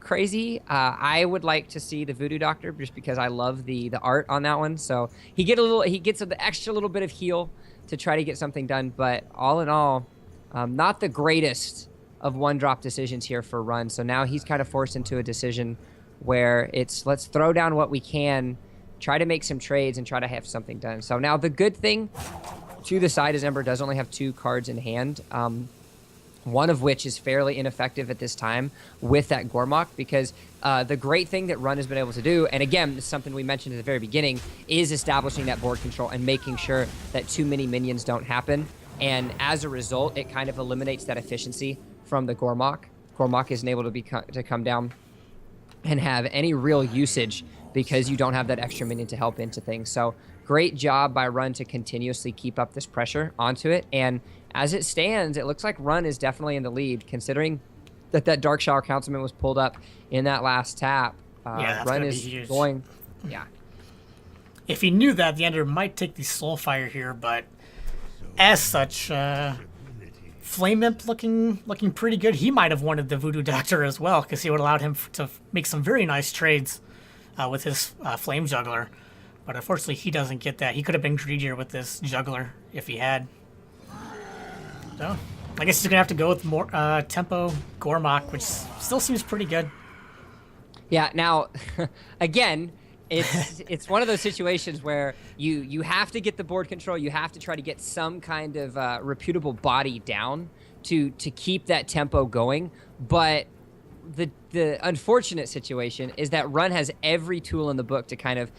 crazy. I would like to see the Voodoo Doctor just because I love the art on that one. So he gets the extra little bit of heal to try to get something done. But all in all, not the greatest of one-drop decisions here for Run. So now he's kind of forced into a decision where it's let's throw down what we can, try to make some trades, and try to have something done. So now the good thing to the side is Ember does only have 2 cards in hand. One of which is fairly ineffective at this time with that Gormok, because the great thing that Run has been able to do, and again, this is something we mentioned at the very beginning, is establishing that board control and making sure that too many minions don't happen. And as a result, it kind of eliminates that efficiency from the Gormok. Gormok isn't able to come down and have any real usage because you don't have that extra minion to help into things. So great job by Run to continuously keep up this pressure onto it. And as it stands, it looks like Run is definitely in the lead, considering that Dark Shower Councilman was pulled up in that last tap. Run is going... Yeah. If he knew that, the Ender might take the Soulfire here, but as such, Flame Imp looking pretty good. He might have wanted the Voodoo Doctor as well, because he would allowed him to make some very nice trades with his Flame Juggler. But unfortunately, he doesn't get that. He could have been greedier with this Juggler if he had. So, I guess he's going to have to go with more Tempo Gormok, which still seems pretty good. Yeah, now, again, it's one of those situations where you have to get the board control. You have to try to get some kind of reputable body down to keep that tempo going. But the unfortunate situation is that Run has every tool in the book to kind of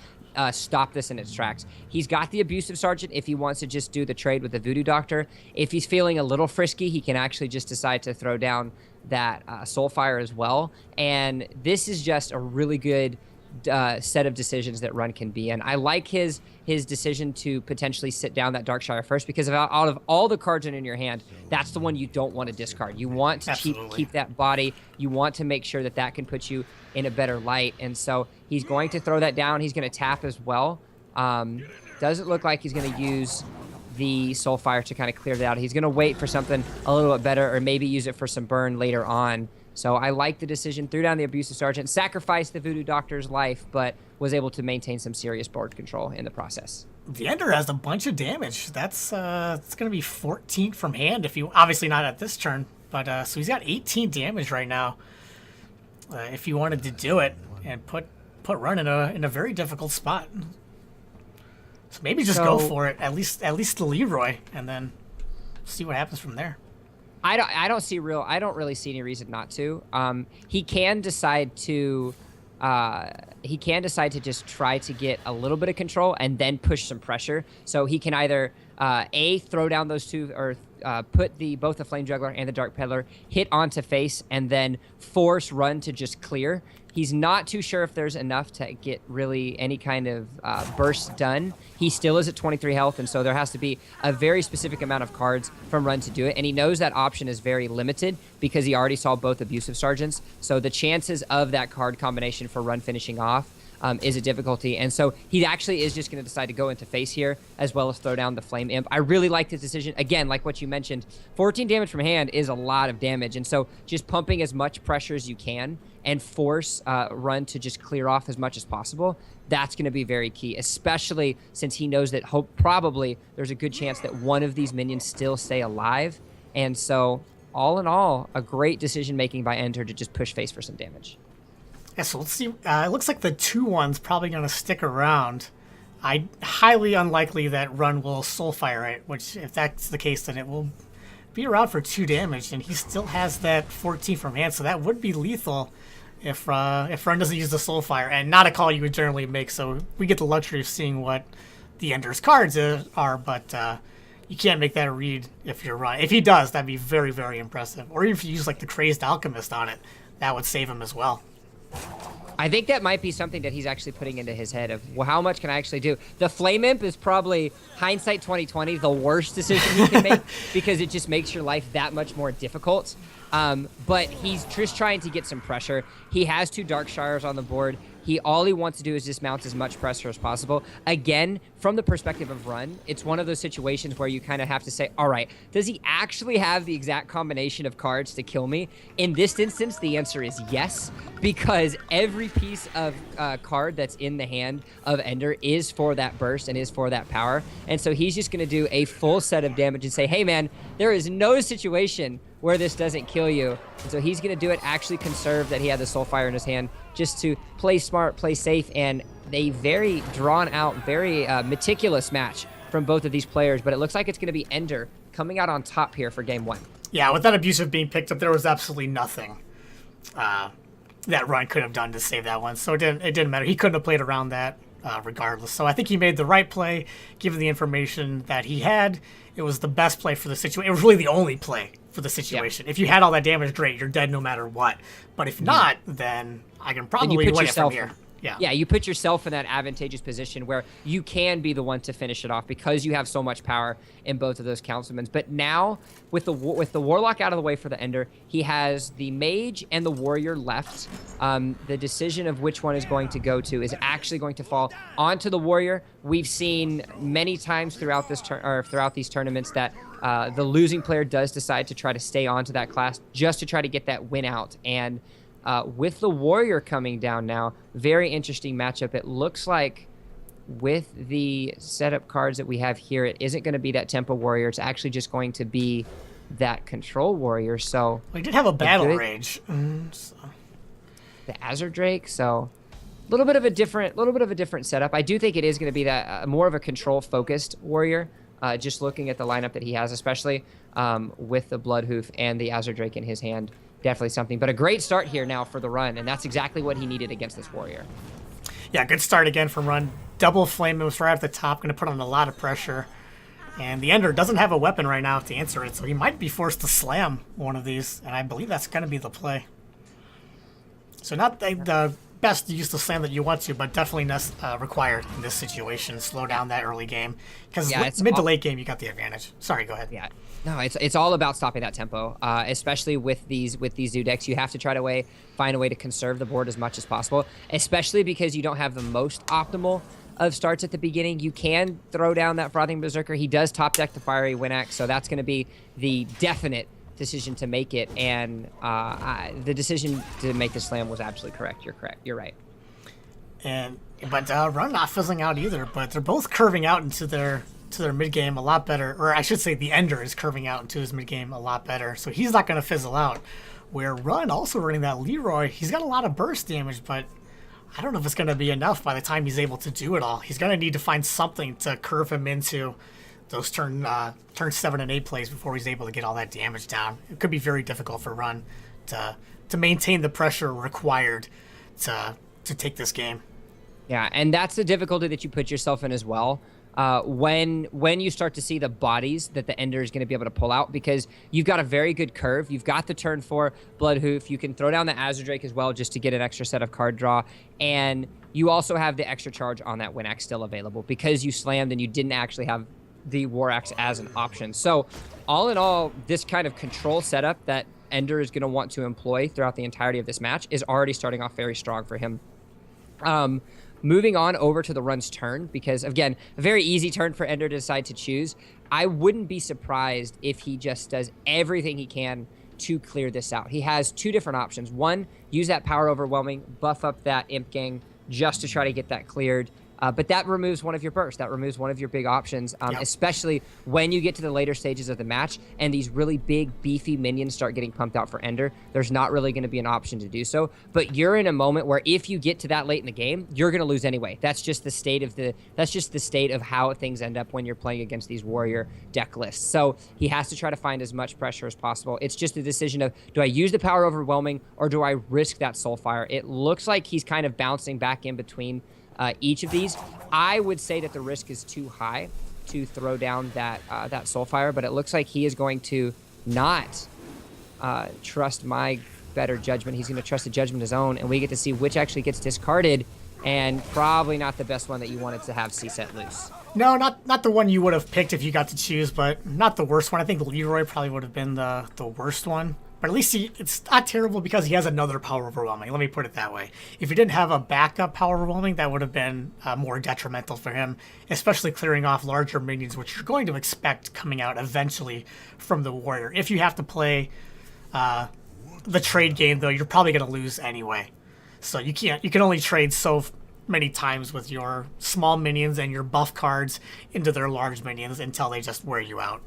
stop this in its tracks. He's got the Abusive Sergeant if he wants to just do the trade with the Voodoo Doctor. If he's feeling a little frisky, he can actually just decide to throw down that Soulfire as well. And this is just a really good set of decisions that Run can be in. I like his decision to potentially sit down that Darkshire first, because out of all the cards in your hand, that's the one you don't want to discard. You want to keep that body. You want to make sure that can put you in a better light. And so he's going to throw that down. He's going to tap as well. Doesn't look like he's going to use the Soulfire to kind of clear that out. He's going to wait for something a little bit better, or maybe use it for some burn later on. So I like the decision. Threw down the Abusive Sergeant, sacrificed the Voodoo Doctor's life, but was able to maintain some serious board control in the process. The Ender has a bunch of damage. That's it's going to be 14 from hand, if you obviously not at this turn, but so he's got 18 damage right now. If you wanted to do it and put Run in a very difficult spot, so maybe just go for it. At least the Leroy, and then see what happens from there. I don't really see any reason not to. He can decide to just try to get a little bit of control and then push some pressure. So he can either throw down those two, or put both the Flame Juggler and the Dark Peddler hit onto face and then force Run to just clear. He's not too sure if there's enough to get really any kind of burst done. He still is at 23 health, and so there has to be a very specific amount of cards from Run to do it. And he knows that option is very limited because he already saw both Abusive Sergeants. So the chances of that card combination for Run finishing off is a difficulty. And so he actually is just going to decide to go into face here, as well as throw down the Flame Imp. I really like this decision. Again, like what you mentioned, 14 damage from hand is a lot of damage. And so just pumping as much pressure as you can and force Run to just clear off as much as possible, that's going to be very key, especially since he knows that probably there's a good chance that one of these minions still stay alive. And so all in all, a great decision-making by Ender to just push face for some damage. Yeah, so let's see. It looks like the 2/1's probably going to stick around. Highly unlikely that Run will Soulfire it, which if that's the case, then it will be around for 2 damage, and he still has that 14 from hand, so that would be lethal if Run doesn't use the Soulfire, and not a call you would generally make, so we get the luxury of seeing what the Ender's cards are, but you can't make that a read if you're Run. If he does, that'd be very, very impressive. Or if you use like the Crazed Alchemist on it, that would save him as well. I think that might be something that he's actually putting into his head of, well, how much can I actually do? The Flame Imp is probably, hindsight 2020, the worst decision he can make because it just makes your life that much more difficult. But he's just trying to get some pressure. He has 2 Darkshires on the board. All he wants to do is just mount as much pressure as possible. Again, from the perspective of Run, it's one of those situations where you kind of have to say, all right, does he actually have the exact combination of cards to kill me? In this instance, the answer is yes, because every piece of card that's in the hand of Ender is for that burst and is for that power. And so he's just going to do a full set of damage and say, hey, man, there is no situation where this doesn't kill you. And so he's going to do it, actually conserve that he had the Soulfire in his hand, just to play smart, play safe, and a very drawn out, very meticulous match from both of these players. But it looks like it's going to be Ender coming out on top here for game 1. Yeah, with that abusive being picked up, there was absolutely nothing that Run could have done to save that one. So it didn't matter. He couldn't have played around that regardless. So I think he made the right play, given the information that he had. It was the best play for the situation. It was really the only play for the situation. Yeah. If you had all that damage, great, you're dead no matter what. But if not, then I can probably win it from here. Yeah, you put yourself in that advantageous position where you can be the one to finish it off because you have so much power in both of those councilmen. But now, with the Warlock out of the way for the Ender, he has the Mage and the Warrior left. The decision of which one is going to go to is actually going to fall onto the Warrior. We've seen many times throughout these tournaments that the losing player does decide to try to stay onto that class just to try to get that win out. And with the Warrior coming down now, very interesting matchup. It looks like with the setup cards that we have here, it isn't going to be that Tempo Warrior. It's actually just going to be that Control Warrior. So we did have a Battle Rage. The Azure Drake. So a little bit of a different setup. I do think it is going to be that more of a control-focused Warrior. Just looking at the lineup that he has, especially with the Bloodhoof and the Azure Drake in his hand. Definitely something, but a great start here now for the Run, and that's exactly what he needed against this Warrior. Yeah, good start again from Run. Double Flame moves right at the top, going to put on a lot of pressure. And the Ender doesn't have a weapon right now to answer it, so he might be forced to slam one of these, and I believe that's going to be the play. So not the best use to slam that you want to, but definitely required in this situation. Slow down that early game, because mid to late game you got the advantage. Sorry, go ahead. Yeah. No, it's all about stopping that tempo, especially with these new decks. You have to try to find a way to conserve the board as much as possible, especially because you don't have the most optimal of starts at the beginning. You can throw down that Frothing Berserker. He does top deck the Fiery Winnax, so that's going to be the definite decision to make it. And the decision to make the slam was absolutely correct. You're correct. You're right. But Run not fizzling out either. But they're both curving out into their mid game a lot better, or I should say the Ender is curving out into his mid game a lot better, so he's not going to fizzle out. Where Run also running that Leroy, he's got a lot of burst damage, but I don't know if it's going to be enough by the time he's able to do it all. He's going to need to find something to curve him into those turn 7 and 8 plays before he's able to get all that damage down. It could be very difficult for Run to maintain the pressure required to take this game. Yeah, and that's the difficulty that you put yourself in as well. When you start to see the bodies that the Ender is going to be able to pull out, because you've got a very good curve. You've got the turn 4 Bloodhoof. You can throw down the Azure Drake as well just to get an extra set of card draw. And you also have the extra charge on that Winnax still available because you slammed and you didn't actually have the War Axe as an option. So all in all, this kind of control setup that Ender is going to want to employ throughout the entirety of this match is already starting off very strong for him. Moving on over to the Run's turn, because, again, a very easy turn for Ender to decide to choose. I wouldn't be surprised if he just does everything he can to clear this out. He has 2 different options. One, use that Power Overwhelming, buff up that Imp Gang just to try to get that cleared. But that removes one of your bursts. That removes one of your big options, especially when you get to the later stages of the match and these really big, beefy minions start getting pumped out for Ender. There's not really going to be an option to do so. But you're in a moment where if you get to that late in the game, you're going to lose anyway. That's just the state of how things end up when you're playing against these Warrior deck lists. So he has to try to find as much pressure as possible. It's just a decision of, do I use the Power Overwhelming or do I risk that Soulfire? It looks like he's kind of bouncing back in between each of these. I would say that the risk is too high to throw down that Soulfire, but it looks like he is going to not trust my better judgment. He's going to trust the judgment of his own, and we get to see which actually gets discarded, and probably not the best one that you wanted to have set loose. No, not the one you would have picked if you got to choose, but not the worst one. I think Leroy probably would have been the worst one. But at least it's not terrible because he has another power overwhelming. Let me put it that way. If he didn't have a backup power overwhelming, that would have been more detrimental for him, especially clearing off larger minions, which you're going to expect coming out eventually from the warrior. If you have to play the trade game, though, you're probably going to lose anyway. So you can only trade so many times with your small minions and your buff cards into their large minions until they just wear you out.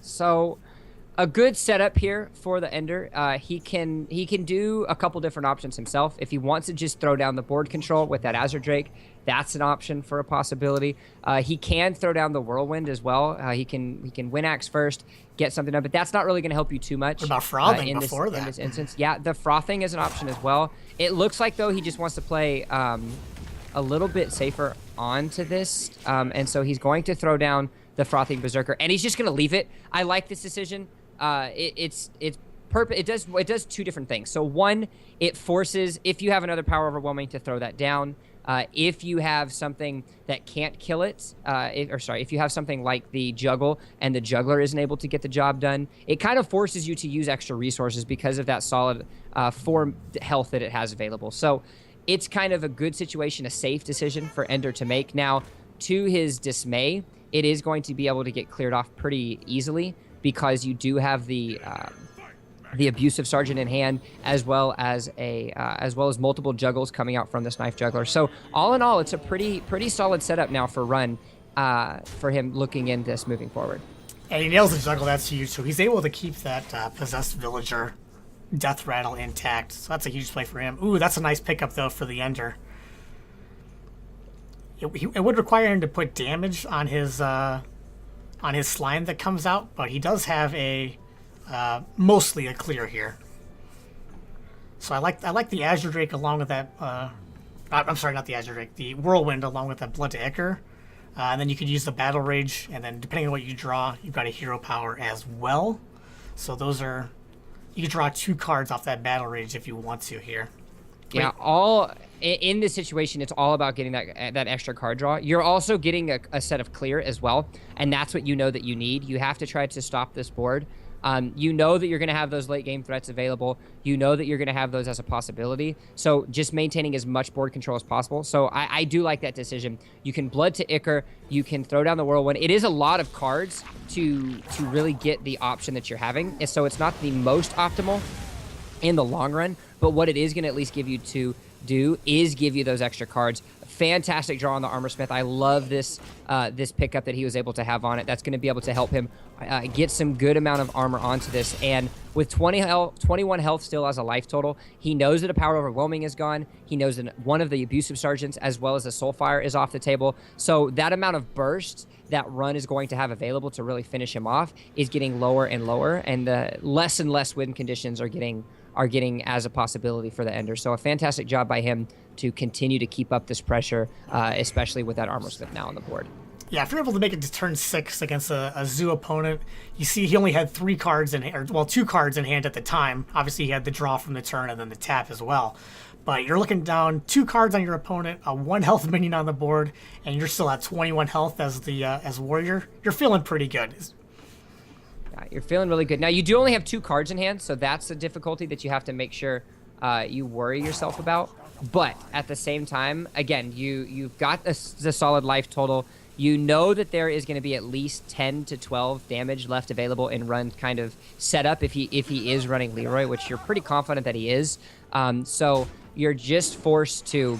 So a good setup here for the Ender. He can do a couple different options himself. If he wants to just throw down the board control with that Azure Drake, that's an option for a possibility. He can throw down the Whirlwind as well. He can Win Axe first, get something done, but that's not really going to help you too much. What about Frothing in before this, that? In this instance? Yeah, the Frothing is an option as well. It looks like, though, he just wants to play a little bit safer onto this, and so he's going to throw down the Frothing Berserker, and he's just going to leave it. I like this decision. It does two different things. So one, it forces, if you have another power overwhelming, to throw that down. If you have something that can't kill it, if you have something like the Juggle and the Juggler isn't able to get the job done, it kind of forces you to use extra resources because of that solid 4 health that it has available. So it's kind of a good situation, a safe decision for Ender to make. Now, to his dismay, it is going to be able to get cleared off pretty easily because you do have the Abusive Sergeant in hand, as well as multiple juggles coming out from this Knife Juggler. So all in all, it's a pretty solid setup now for Run, for him looking in this moving forward. And he nails the juggle. That's huge. So he's able to keep that possessed villager death rattle intact. So that's a huge play for him. Ooh, that's a nice pickup though for the Ender. It would require him to put damage on his slime that comes out, but he does have a mostly a clear here. So I like the Azure Drake along with that. I'm sorry, not the Azure Drake. The Whirlwind along with that Blood to Ichor. And then you could use the Battle Rage, and then depending on what you draw, you've got a hero power as well. So those are, you can draw 2 cards off that Battle Rage if you want to here. Yeah, all in this situation, it's all about getting that extra card draw. You're also getting a set of clear as well, and that's what you know that you need. You have to try to stop this board. You know that you're going to have those late game threats available. You know that you're going to have those as a possibility. So just maintaining as much board control as possible. So I do like that decision. You can Blood to Ichor. You can throw down the Whirlwind. It is a lot of cards to really get the option that you're having. And so it's not the most optimal in the long run, but what it is going to at least give you to do is give you those extra cards. Fantastic draw on the Armor Smith. I love this this pickup that he was able to have on it. That's going to be able to help him get some good amount of armor onto this. And with 21 health still as a life total, he knows that a power overwhelming is gone. He knows that one of the Abusive Sergeants as well as the Soulfire is off the table. So that amount of burst that Run is going to have available to really finish him off is getting lower and lower, and the less and less win conditions are getting as a possibility for the Ender. So a fantastic job by him to continue to keep up this pressure, especially with that Armor Smith now on the board. Yeah, if you're able to make it to turn 6 against a Zoo opponent, you see he only had 3 cards in hand, well, 2 cards in hand at the time. Obviously, he had the draw from the turn and then the tap as well. But you're looking down 2 cards on your opponent, a 1 health minion on the board, and you're still at 21 health as the as warrior. You're feeling pretty good. Yeah, you're feeling really good. Now, you do only have 2 cards in hand, so that's a difficulty that you have to make sure you worry yourself about. But at the same time, again, you've got the solid life total. You know that there is going to be at least 10 to 12 damage left available in Run kind of setup if he is running Leroy, which you're pretty confident that he is. So you're just forced to,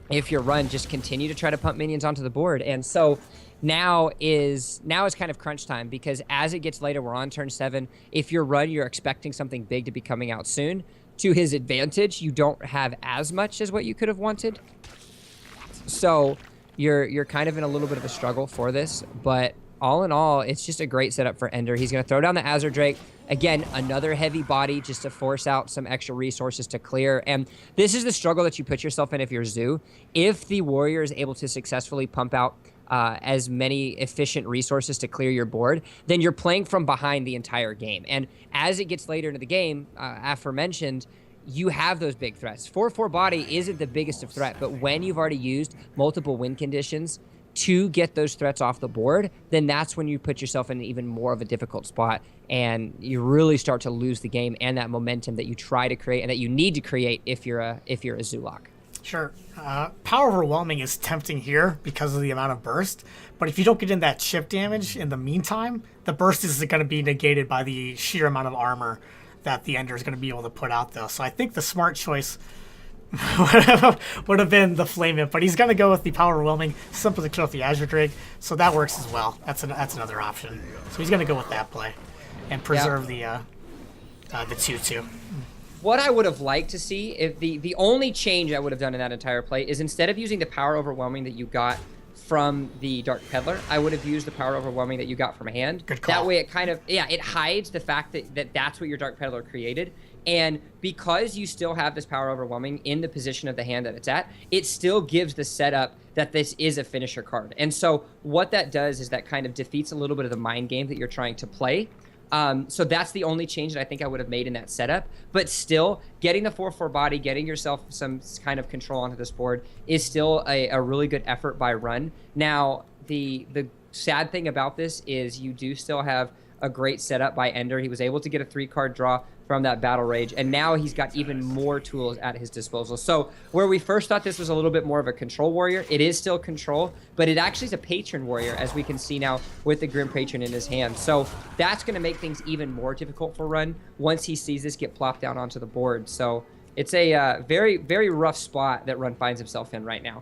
if you're Run, just continue to try to pump minions onto the board. And so now is kind of crunch time, because as it gets later, we're on turn 7. If you're Run, you're expecting something big to be coming out soon. To his advantage, you don't have as much as what you could have wanted. So you're kind of in a little bit of a struggle for this, but all in all, it's just a great setup for Ender. He's going to throw down the Azure Drake. Again, another heavy body just to force out some extra resources to clear. And this is the struggle that you put yourself in if you're Zoo. If the Warrior is able to successfully pump out as many efficient resources to clear your board, then you're playing from behind the entire game. And as it gets later into the game, aforementioned, you have those big threats. 4/4 body isn't the biggest of threat, but when you've already used multiple win conditions, to get those threats off the board, then that's when you put yourself in even more of a difficult spot, and you really start to lose the game and that momentum that you try to create and that you need to create if you're a Zulok. Sure. Power Overwhelming is tempting here because of the amount of burst, but if you don't get in that chip damage in the meantime, the burst is going to be negated by the sheer amount of armor that the Ender is going to be able to put out, though. So I think the smart choice would have been the Flame It, but he's going to go with the Power Overwhelming simply to kill off the Azure Drake, so that works as well. That's another option. So he's going to go with that play and preserve the 2-2. What I would have liked to see, if the only change I would have done in that entire play is instead of using the Power Overwhelming that you got from the Dark Peddler, I would have used the Power Overwhelming that you got from hand. Good call. That way it kind of, it hides the fact that that's what your Dark Peddler created. And because you still have this Power Overwhelming in the position of the hand that it's at, it still gives the setup that this is a finisher card. And so what that does is that kind of defeats a little bit of the mind game that you're trying to play. So that's the only change that I think I would have made in that setup. But still, getting the 4/4 body, getting yourself some kind of control onto this board is still a really good effort by Run. Now, the sad thing about this is you do still have a great setup by Ender. He was able to get a 3-card draw from that Battle Rage, and now he's got even more tools at his disposal. So where we first thought this was a little bit more of a control warrior, it is still control, but it actually is a patron warrior, as we can see now with the Grim Patron in his hand. So that's going to make things even more difficult for Run once he sees this get plopped down onto the board. So it's a very, very rough spot that Run finds himself in right now.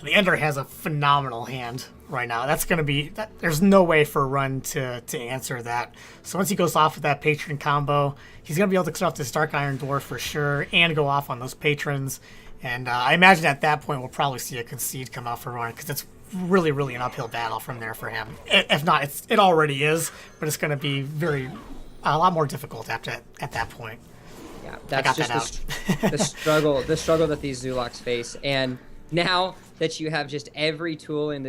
The Ender has a phenomenal hand right now. That's going to be... there's no way for Run to answer that. So once he goes off with that Patron combo, he's going to be able to clear off this Dark Iron Dwarf for sure and go off on those Patrons. And I imagine at that point we'll probably see a concede come out for Run because it's really, really an uphill battle from there for him. If not, it already is, but it's going to be a lot more difficult at that point. Yeah, that's just the struggle that these Zuloks face. And now that you have just every tool in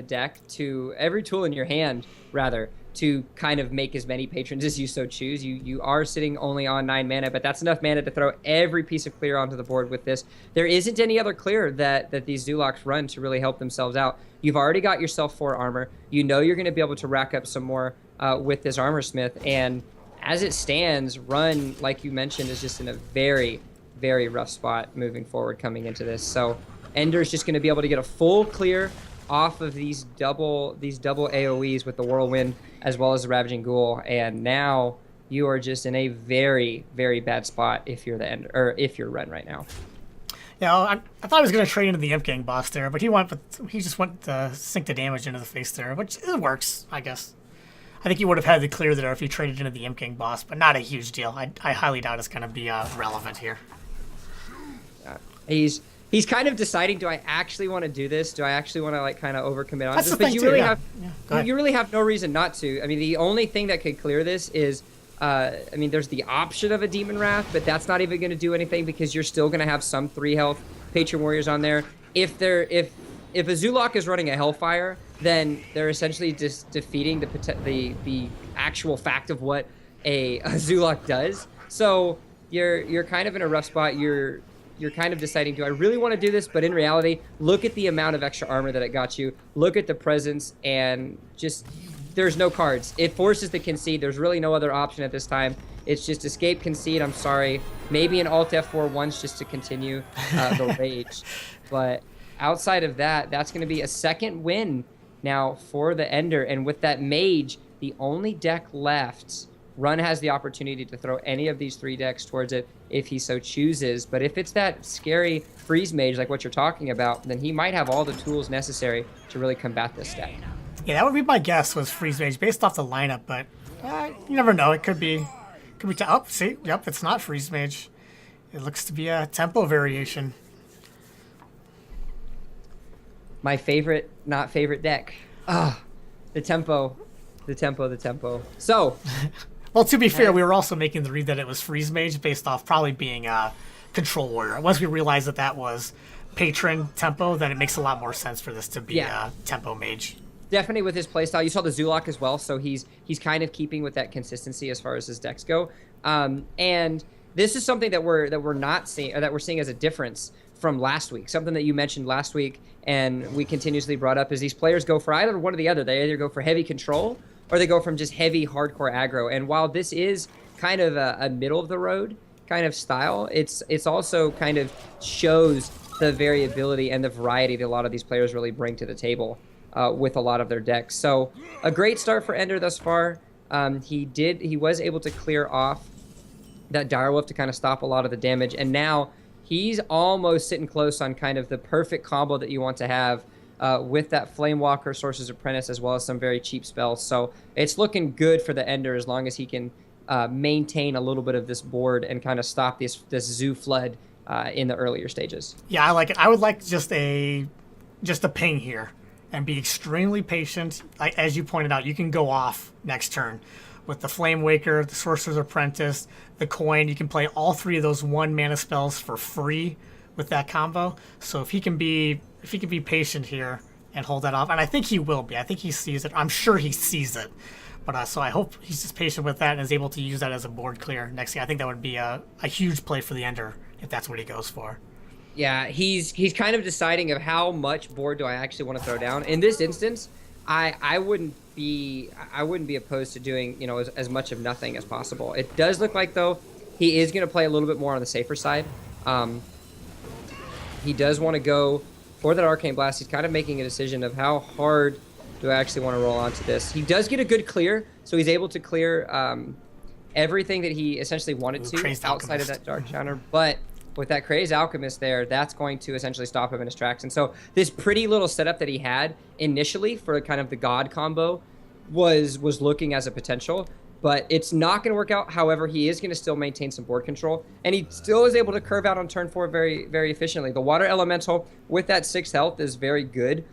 your hand, rather, to kind of make as many patrons as you so choose. You are sitting only on 9 mana, but that's enough mana to throw every piece of clear onto the board with this. There isn't any other clear that these Zuloks run to really help themselves out. You've already got yourself 4 armor. You know you're going to be able to rack up some more with this Armor Smith, and as it stands, Run, like you mentioned, is just in a very, very rough spot moving forward coming into this. So Ender's just going to be able to get a full clear off of these double AoEs with the Whirlwind as well as the Ravaging Ghoul, and now you are just in a very, very bad spot if you're the Ender, or if you're Run right now. Yeah, I thought I was going to trade into the Imp Gang boss there, but he just went to sink the damage into the face there, which it works, I guess. I think he would have had the clear there if he traded into the Imp Gang boss, but not a huge deal. I highly doubt it's going to be relevant here. He's kind of deciding, do I actually want to do this? Do I actually want to like kind of overcommit on That's this? the thing, You really have no reason not to. I mean, the only thing that could clear this is, there's the option of a Demon Wrath, but that's not even going to do anything because you're still going to have some 3 health Patron Warriors on there. If a Zulok is running a Hellfire, then they're essentially just defeating the actual fact of what a Zulok does. So you're kind of in a rough spot. You're kind of deciding, do I really want to do this? But in reality, look at the amount of extra armor that it got you. Look at the presence, and just there's no cards. It forces the concede. There's really no other option at this time. It's just escape, concede. I'm sorry. Maybe an Alt F4 once just to continue the rage. But outside of that, that's going to be a second win now for the Ender. And with that Mage, the only deck left, Run has the opportunity to throw any of these 3 decks towards it if he so chooses. But if it's that scary Freeze Mage like what you're talking about, then he might have all the tools necessary to really combat this deck. Yeah, that would be my guess, was Freeze Mage based off the lineup, but you never know. It could be see, yep, it's not Freeze Mage. It looks to be a tempo variation. My favorite, not favorite deck. The tempo. So... Well, to be fair, we were also making the read that it was Freeze Mage based off probably being a Control Warrior. Once we realized that was Patron Tempo, then it makes a lot more sense for this to be a Tempo Mage. Definitely with his playstyle. You saw the Zulok as well, so he's kind of keeping with that consistency as far as his decks go. And this is something that we're not seeing, or that we're seeing as a difference from last week. Something that you mentioned last week, and we continuously brought up, is these players go for either one or the other. They either go for heavy control or they go from just heavy hardcore aggro. And while this is kind of a middle of the road kind of style, it's also kind of shows the variability and the variety that a lot of these players really bring to the table with a lot of their decks. So a great start for Ender thus far. He was able to clear off that Direwolf to kind of stop a lot of the damage, and now he's almost sitting close on kind of the perfect combo that you want to have with that Flamewalker, Sorcerer's Apprentice, as well as some very cheap spells. So it's looking good for the Ender as long as he can maintain a little bit of this board and kind of stop this Zoo Flood in the earlier stages. Yeah, I like it. I would like just a ping here and be extremely patient. Like, as you pointed out, you can go off next turn with the Flame Waker, the Sorcerer's Apprentice, the Coin. You can play all three of those 1-mana spells for free with that combo. So if he can be patient here and hold that off, and I think he will be. I think he sees it. I'm sure he sees it. But so I hope he's just patient with that and is able to use that as a board clear next game. I think that would be a huge play for the Ender if that's what he goes for. Yeah, he's kind of deciding of how much board do I actually want to throw down. In this instance, I wouldn't be opposed to doing, you know, as much of nothing as possible. It does look like, though, he is going to play a little bit more on the safer side. He does want to go for that Arcane Blast. He's kind of making a decision of how hard do I actually want to roll onto this. He does get a good clear, so he's able to clear everything that he essentially wanted to outside of that Dark Channel, but with that Crazed Alchemist there, that's going to essentially stop him in his tracks. And so this pretty little setup that he had initially for kind of the God combo was looking as a potential, but it's not going to work out. However, he is going to still maintain some board control, and he still is able to curve out on turn 4 very, very efficiently. The Water Elemental with that 6 health is very good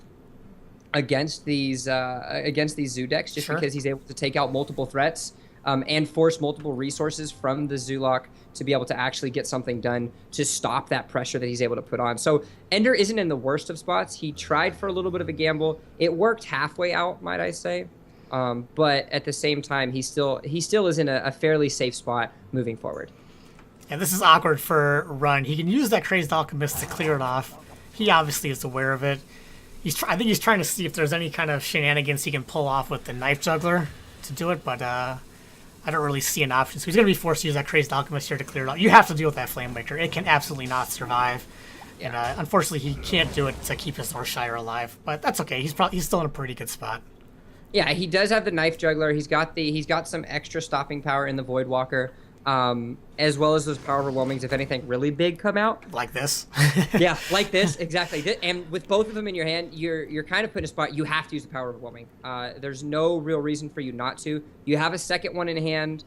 against these Zoo decks, just because he's able to take out multiple threats and force multiple resources from the Zoolock to be able to actually get something done to stop that pressure that he's able to put on. So Ender isn't in the worst of spots. He tried for a little bit of a gamble. It worked halfway out, might I say. But at the same time, he still is in a fairly safe spot moving forward. And this is awkward for Run. He can use that Crazed Alchemist to clear it off. He obviously is aware of it. I think he's trying to see if there's any kind of shenanigans he can pull off with the Knife Juggler to do it, but I don't really see an option. So he's going to be forced to use that Crazed Alchemist here to clear it out. You have to deal with that Flame Waker. It can absolutely not survive. And unfortunately, he can't do it to keep his Northshire alive. But that's okay. He's still in a pretty good spot. Yeah, he does have the Knife Juggler. He's got some extra stopping power in the Voidwalker, as well as those Power Overwhelmings if anything really big come out. Like this. Yeah, like this, exactly. And with both of them in your hand, you're kind of put in a spot you have to use the Power Overwhelming. There's no real reason for you not to. You have a second one in hand.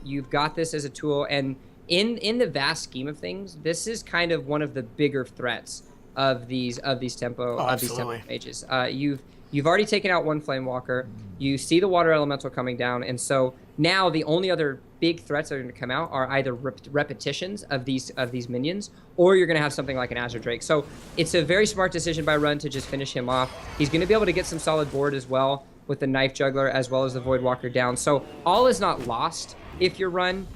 You've got this as a tool, and in the vast scheme of things, this is kind of one of the bigger threats of these tempo mages. You've already taken out one Flamewalker. You see the Water Elemental coming down, and so now the only other big threats that are going to come out are either repetitions of these minions, or you're going to have something like an Azure Drake. So it's a very smart decision by Run to just finish him off. He's going to be able to get some solid board as well with the Knife Juggler as well as the Voidwalker down. So all is not lost if you're Run.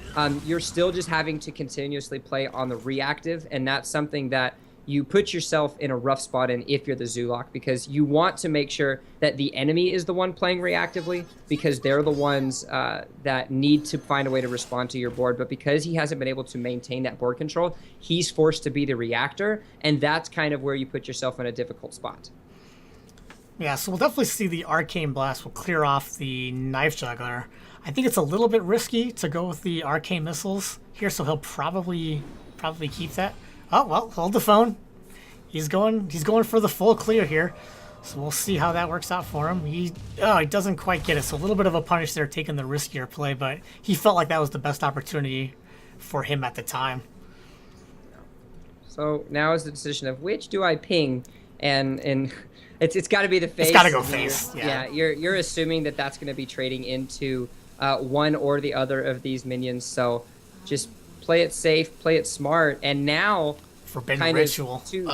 You're still just having to continuously play on the reactive, and that's something that you put yourself in a rough spot in if you're the Zoolock, because you want to make sure that the enemy is the one playing reactively, because they're the ones that need to find a way to respond to your board. But because he hasn't been able to maintain that board control, he's forced to be the reactor, and that's kind of where you put yourself in a difficult spot. Yeah, so we'll definitely see the Arcane Blast will clear off the Knife Juggler. I think it's a little bit risky to go with the Arcane Missiles here, so he'll probably keep that. Oh, well, hold the phone. He's going for the full clear here. So we'll see how that works out for him. He doesn't quite get it. So a little bit of a punish there, taking the riskier play, but he felt like that was the best opportunity for him at the time. So now is the decision of which do I ping, and it's got to be the face. It's got to go face. Yeah, you're assuming that that's going to be trading into one or the other of these minions. So just play it safe, play it smart, and now Forbidden Ritual. To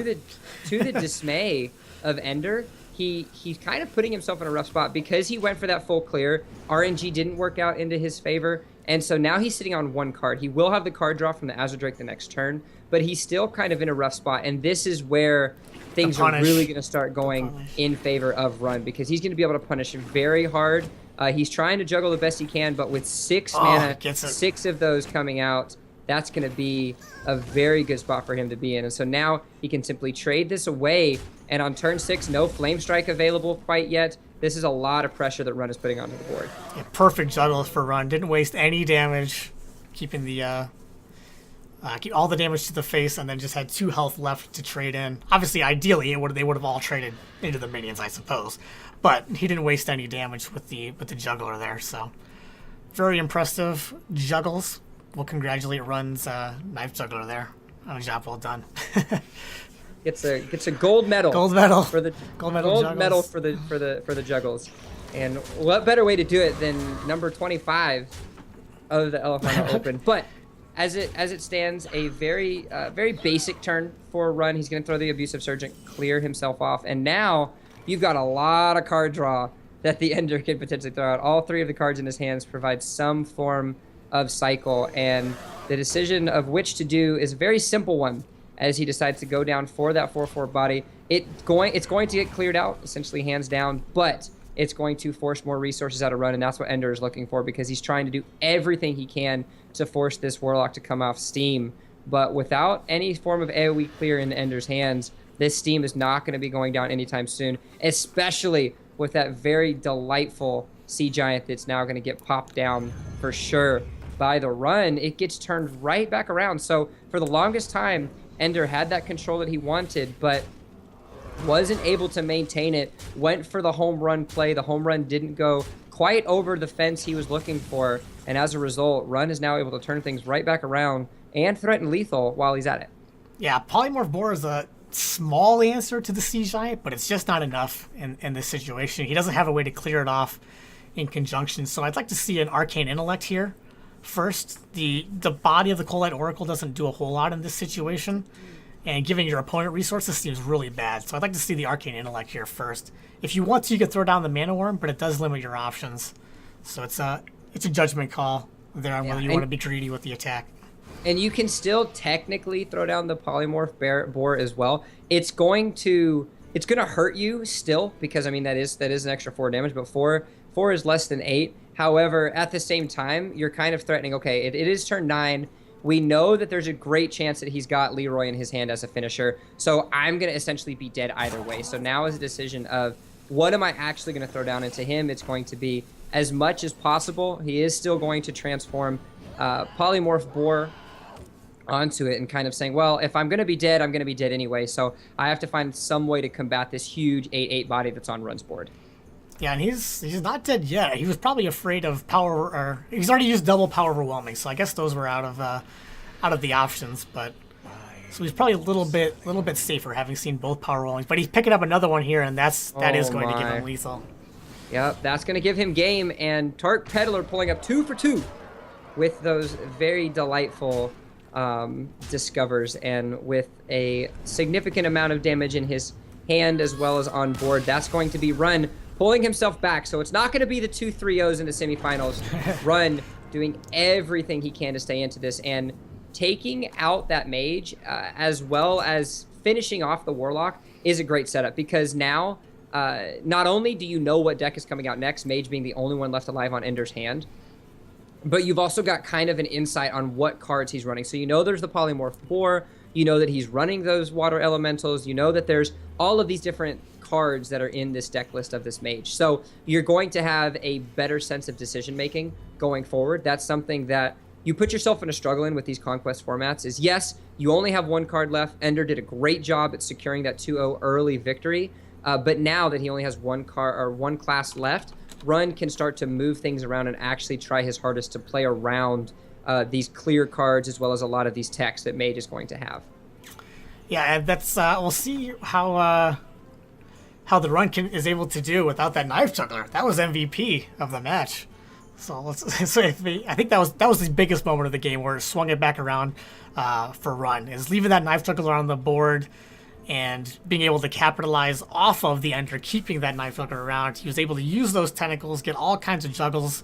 the dismay of Ender, he's kind of putting himself in a rough spot because he went for that full clear. RNG didn't work out into his favor. And so now he's sitting on 1 card. He will have the card draw from the Azure Drake the next turn, but he's still kind of in a rough spot. And this is where things are really going to start going in favor of Run, because he's going to be able to punish very hard. He's trying to juggle the best he can, but with 6 mana, 6 of those coming out, that's going to be a very good spot for him to be in. And so now he can simply trade this away. And on turn 6, no Flame Strike available quite yet. This is a lot of pressure that Run is putting onto the board. Yeah, perfect juggles for Run. Didn't waste any damage, keeping the keep all the damage to the face, and then just had 2 health left to trade in. Obviously, ideally, they would have all traded into the minions, I suppose. But he didn't waste any damage with the juggler there. So very impressive juggles. We'll congratulate Run's knife juggler there on a job well done. Gets a gold medal. Gold medal for the gold medal for the juggles. And what better way to do it than number 25 of the Elephino Open? But as it stands, a very basic turn for Run. He's going to throw the Abusive Sergeant, clear himself off, and now you've got a lot of card draw that the Ender can potentially throw out. All 3 of the cards in his hands provide some form of cycle, and the decision of which to do is a very simple one as he decides to go down for that 4/4 body. It's going to get cleared out, essentially hands down, but it's going to force more resources out of Run, and that's what Ender is looking for, because he's trying to do everything he can to force this Warlock to come off Steam. But without any form of AoE clear in Ender's hands, this Steam is not going to be going down anytime soon, especially with that very delightful Sea Giant that's now going to get popped down for sure by the Run. It gets turned right back around. So for the longest time, Ender had that control that he wanted, but wasn't able to maintain it. Went for the home run play. The home run didn't go quite over the fence he was looking for, and as a result, Run is now able to turn things right back around and threaten lethal while he's at it. Yeah, Polymorph Boar is a small answer to the Sea Giant, but it's just not enough in this situation. He doesn't have a way to clear it off in conjunction, so I'd like to see an Arcane Intellect here first. The body of the Coldlight Oracle doesn't do a whole lot in this situation, and giving your opponent resources seems really bad, so I'd like to see the Arcane Intellect here first. If you want to, you can throw down the Mana Worm, but it does limit your options, so it's a judgment call there on whether you want to be greedy with the attack. And you can still technically throw down the Polymorph Boar as well. It's going to hurt you still, because I mean that is an extra 4 damage, but 4 is less than 8. However, at the same time, you're kind of threatening, okay, it is turn 9. We know that there's a great chance that he's got Leroy in his hand as a finisher, so I'm going to essentially be dead either way. So now is a decision of, what am I actually going to throw down? And to him, it's going to be as much as possible. He is still going to transform Polymorph Boar onto it and kind of saying, well, if I'm going to be dead, I'm going to be dead anyway, so I have to find some way to combat this huge 8/8 body that's on Run's board. Yeah, and he's not dead yet. He was probably afraid of power, or he's already used double power overwhelming, so I guess those were out of the options. But so he's probably a little bit safer, having seen both power overwhelmings. But he's picking up another one here, and that is going to give him lethal. Yep, that's going to give him game, and Tark Peddler pulling up 2 for 2 with those very delightful discovers, and with a significant amount of damage in his hand as well as on board. That's going to be Run pulling himself back, so it's not going to be the 2-3-0s in the semifinals. Run doing everything he can to stay into this, and taking out that mage as well as finishing off the Warlock is a great setup, because now not only do you know what deck is coming out next, mage being the only one left alive on Ender's hand, but you've also got kind of an insight on what cards he's running. So you know there's the Polymorph Boar, you know that he's running those Water Elementals, you know that there's all of these different cards that are in this deck list of this mage. So you're going to have a better sense of decision making going forward. That's something that you put yourself in a struggle in with these Conquest formats, is yes, you only have 1 card left. Ender did a great job at securing that 2-0 early victory, but now that he only has 1 card or 1 class left, Run can start to move things around and actually try his hardest to play around these clear cards, as well as a lot of these techs that Mage is going to have. Yeah, and that's we'll see how the Run is able to do without that Knife Juggler. That was MVP of the match. So I think that was the biggest moment of the game, where it swung it back around for Run, is leaving that Knife Juggler on the board and being able to capitalize off of the Ender, keeping that Knife Juggler around. He was able to use those tentacles, get all kinds of juggles,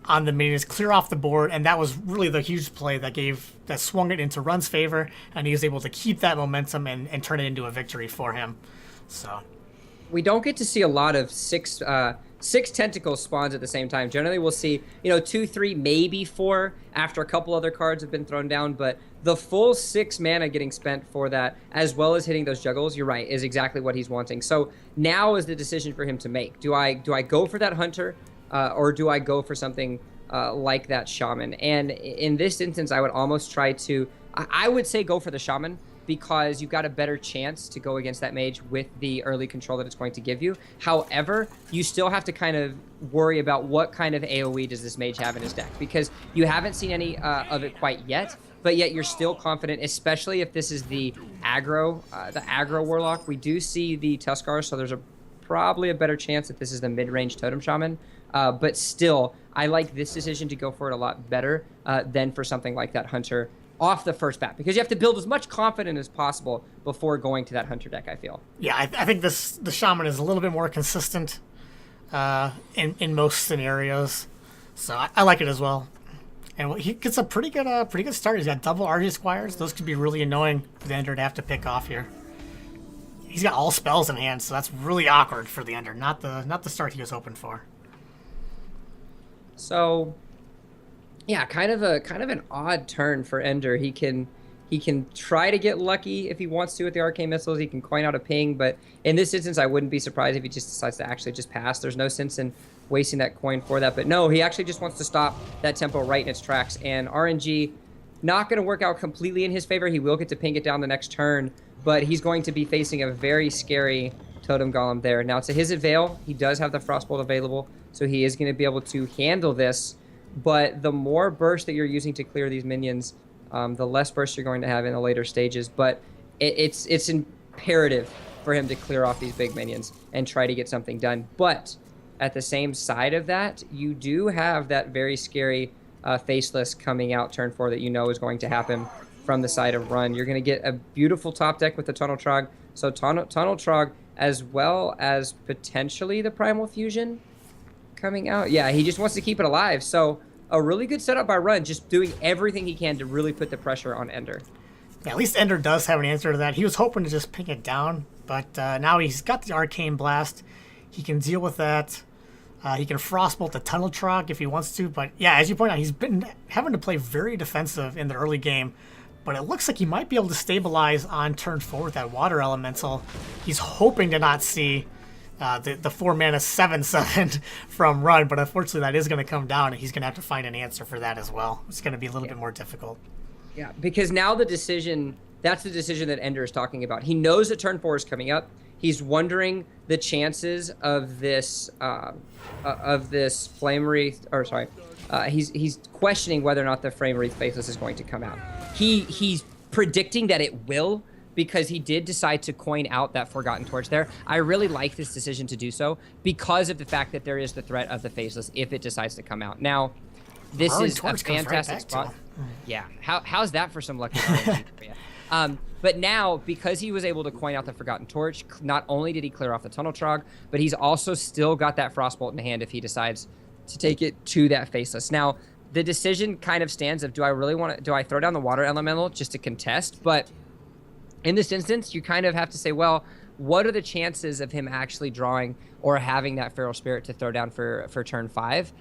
on the minions, clear off the board, and that was really the huge play that swung it into Run's favor, and he was able to keep that momentum and turn it into a victory for him. So we don't get to see a lot of six tentacle spawns at the same time. Generally, we'll see 2, 3, maybe 4 after a couple other cards have been thrown down, but the full 6 mana getting spent for that, as well as hitting those juggles, you're right, is exactly what he's wanting. So now is the decision for him to make. Do I go for that hunter, or do I go for something like that shaman? And in this instance, I would almost try to, I would say go for the shaman, because you've got a better chance to go against that mage with the early control that it's going to give you. However, you still have to kind of worry about what kind of AoE does this mage have in his deck, because you haven't seen any of it quite yet, but yet you're still confident, especially if this is the aggro warlock. We do see the Tuskar, so there's probably a better chance that this is the mid-range totem shaman. But still, I like this decision to go for it a lot better than for something like that hunter off the first bat, because you have to build as much confidence as possible before going to that hunter deck, I feel. Yeah, I think the shaman is a little bit more consistent in most scenarios, so I like it as well. And he gets a pretty good start. He's got double Argy Squires. Those could be really annoying for the Ender to have to pick off here. He's got all spells in hand, so that's really awkward for the Ender. Not the start he was hoping for. So, yeah, kind of an odd turn for Ender. He can try to get lucky if he wants to with the arcane missiles. He can coin out a ping, but in this instance, I wouldn't be surprised if he just decides to actually just pass. There's no sense in wasting that coin for that. But no, he actually just wants to stop that tempo right in its tracks. And RNG, not going to work out completely in his favor. He will get to ping it down the next turn, but he's going to be facing a very scary Totem Golem there. Now, to his avail, he does have the Frostbolt available, so he is going to be able to handle this. But the more burst that you're using to clear these minions, the less burst you're going to have in the later stages. But it's imperative for him to clear off these big minions and try to get something done. But at the same side of that, you do have that very scary Faceless coming out turn 4 that you know is going to happen from the side of Run. You're going to get a beautiful top deck with the Tunnel Trog. So Tunnel Trog, as well as potentially the Primal Fusion coming out. Yeah, he just wants to keep it alive. So a really good setup by Run, just doing everything he can to really put the pressure on Ender. Yeah, at least Ender does have an answer to that. He was hoping to just ping it down, but now he's got the Arcane Blast. He can deal with that. He can Frostbolt the Tunnel Trog if he wants to. But yeah, as you point out, he's been having to play very defensive in the early game. But it looks like he might be able to stabilize on turn 4 with that Water Elemental. He's hoping to not see the 4-mana 7/7 from Run, but unfortunately that is going to come down, and he's going to have to find an answer for that as well. It's going to be a little bit more difficult. Yeah, because now that's the decision that Ender is talking about. He knows that turn 4 is coming up. He's wondering the chances of this Flame Wreath, or sorry, he's questioning whether or not the Flame Wreath Faceless is going to come out. He's predicting that it will, because he did decide to coin out that Forgotten Torch there. I really like this decision to do so because of the fact that there is the threat of the Faceless if it decides to come out. Now, this is a fantastic spot. Yeah, how's that for some lucky RNG for you? But now, because he was able to coin out the Forgotten Torch, not only did he clear off the Tunnel Trog, but he's also still got that Frostbolt in hand if he decides to take it to that Faceless. Now, the decision kind of stands of, do I throw down the Water Elemental just to contest? But in this instance, you kind of have to say, well, what are the chances of him actually drawing or having that Feral Spirit to throw down for turn 5?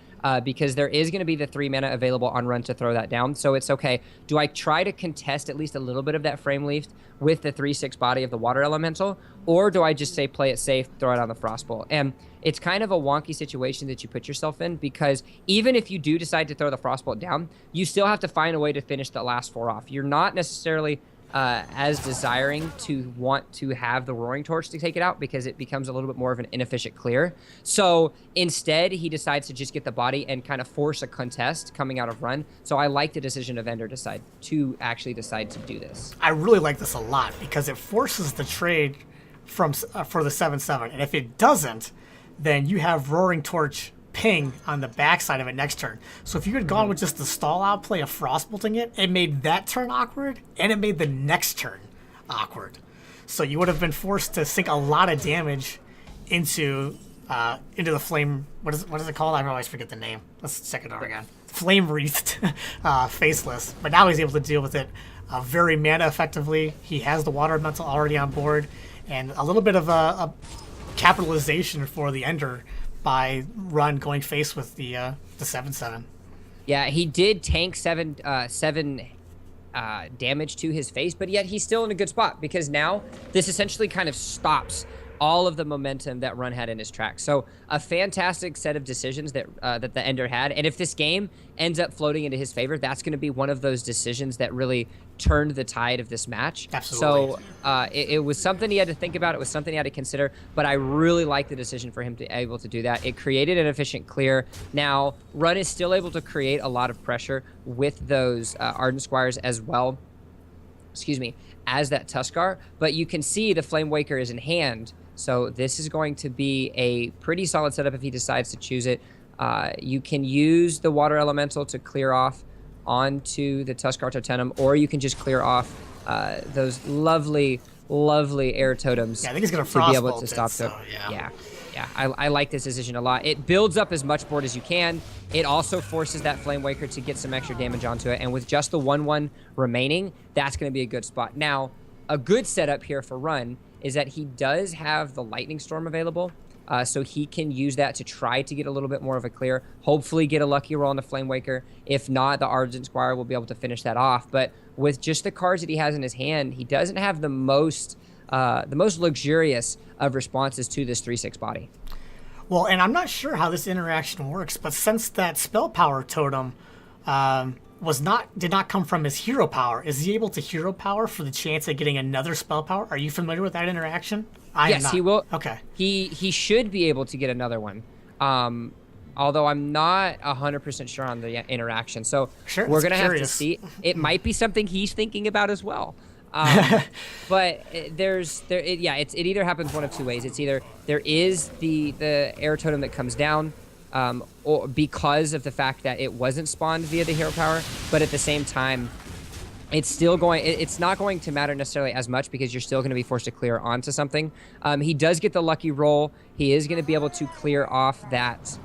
Because there is going to be the 3 mana available on Run to throw that down. So it's okay. Do I try to contest at least a little bit of that Frame Leaf with the 3/6 body of the Water Elemental? Or do I just say play it safe, throw it on the Frostbolt? And it's kind of a wonky situation that you put yourself in, because even if you do decide to throw the Frostbolt down, you still have to find a way to finish the last 4 off. You're not necessarily as desiring to want to have the Roaring Torch to take it out, because it becomes a little bit more of an inefficient clear. So instead, he decides to just get the body and kind of force a contest coming out of Run. So I like the decision of Ender to actually decide to do this. I really like this a lot, because it forces the trade for the 7/7, and if it doesn't, then you have Roaring Torch ping on the backside of it next turn. So if you had gone with just the stall out play of Frostbolting it made that turn awkward, and it made the next turn awkward. So you would have been forced to sink a lot of damage into into the flame. What is it called? I always forget the name. Let's check it out again. Flame wreathed faceless, but now he's able to deal with it very mana effectively. He has the water elemental already on board, and a little bit of a capitalization for the Ender by Run going face with the 7/7. Yeah, he did tank seven damage to his face, but yet he's still in a good spot because now this essentially kind of stops all of the momentum that Run had in his track. So a fantastic set of decisions that that the Ender had, and if this game ends up floating into his favor, that's going to be one of those decisions that really turned the tide of this match. Absolutely. So it was something he had to think about. It was something he had to consider, but I really like the decision for him to be able to do that. It created an efficient clear. Now, Run is still able to create a lot of pressure with those Ardent Squires as well, excuse me, as that Tuskar, but you can see the Flame Waker is in hand, so this is going to be a pretty solid setup if he decides to choose it. You can use the Water Elemental to clear off onto the Tuskar Totenim, or you can just clear off those lovely air totems. Yeah, I think he's gonna to be able frostbolt to stop it, so, the. yeah. Yeah, I like this decision a lot. It builds up as much board as you can. It also forces that Flame Waker to get some extra damage onto it, and with just the 1/1 remaining, that's going to be a good spot. Now, a good setup here for Run is that he does have the Lightning Storm available, so he can use that to try to get a little bit more of a clear, hopefully get a lucky roll on the Flame Waker. If not, the Ardent Squire will be able to finish that off. But with just the cards that he has in his hand, he doesn't have the most luxurious of responses to this 3/6 body. Well, and I'm not sure how this interaction works, but since that spell power totem did not come from his hero power, is he able to hero power for the chance of getting another spell power? Are you familiar with that interaction? Yes, he will. Okay. He should be able to get another one. Although I'm not 100% sure on the interaction. So Sure, we're it's going to have to curious. see. It might be something he's thinking about as well. But it either happens one of two ways. It's either there is the air totem that comes down, or because of the fact that it wasn't spawned via the hero power, but at the same time, it's not going to matter necessarily as much because you're still going to be forced to clear onto something. He does get the lucky roll. He is going to be able to clear off that.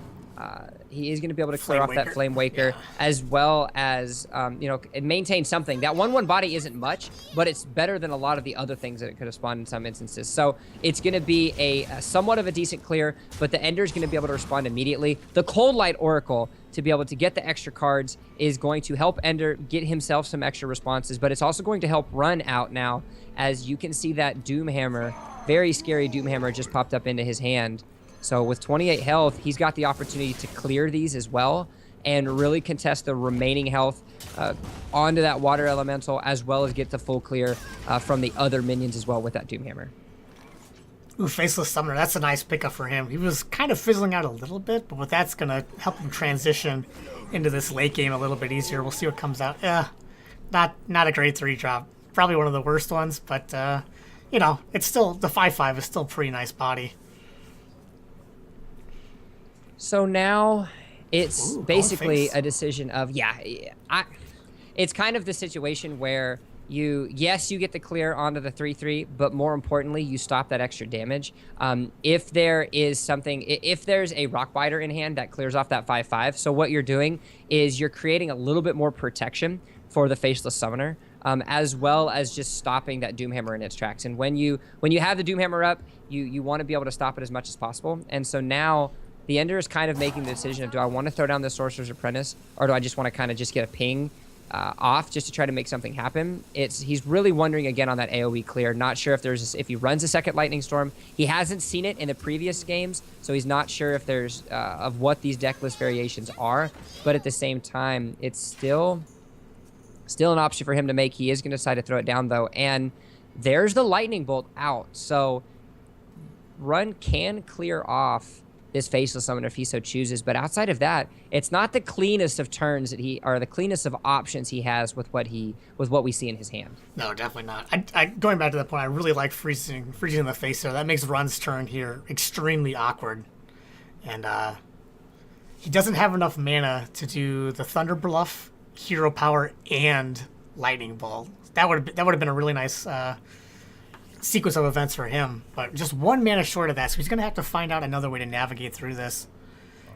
That Flame Waker, as well as maintain something. That 1/1 body isn't much, but it's better than a lot of the other things that it could have spawned in some instances. So it's going to be a somewhat of a decent clear, but the Ender is going to be able to respond immediately. The Cold Light Oracle, to be able to get the extra cards, is going to help Ender get himself some extra responses, but it's also going to help Run out now, as you can see that Doomhammer, very scary Doomhammer, just popped up into his hand. So with 28 health, he's got the opportunity to clear these as well and really contest the remaining health onto that Water Elemental, as well as get the full clear from the other minions as well with that Doomhammer. Ooh, Faceless Summoner, that's a nice pickup for him. He was kind of fizzling out a little bit, but with that's going to help him transition into this late game a little bit easier. We'll see what comes out. Not a great 3-drop. Probably one of the worst ones, but, it's still, the 5/5 is still a pretty nice body. So now it's basically face. a decision of, it's kind of the situation where you get the clear onto the 3/3, but more importantly, you stop that extra damage. If there's a Rock Biter in hand that clears off that 5/5, so what you're doing is you're creating a little bit more protection for the Faceless Summoner, as well as just stopping that Doomhammer in its tracks. And when you have the Doomhammer up, you want to be able to stop it as much as possible. And so now the Ender is kind of making the decision of, do I want to throw down the Sorcerer's Apprentice, or do I just want to kind of just get a ping off just to try to make something happen? He's really wondering again on that AoE clear. Not sure if he runs a second Lightning Storm. He hasn't seen it in the previous games, so he's not sure if there's of what these deck list variations are. But at the same time, it's still an option for him to make. He is going to decide to throw it down though, and there's the Lightning Bolt out. So Run can clear off this Faceless Summoner if he so chooses, but outside of that, it's not the cleanest of turns or the cleanest of options he has with what we see in his hand. No, definitely not. Going back to that point, I really like freezing in the face there. That makes Run's turn here extremely awkward, and he doesn't have enough mana to do the Thunder Bluff, Hero Power, and Lightning Bolt. That would have been a really nice sequence of events for him, but just 1 mana short of that, so he's going to have to find out another way to navigate through this.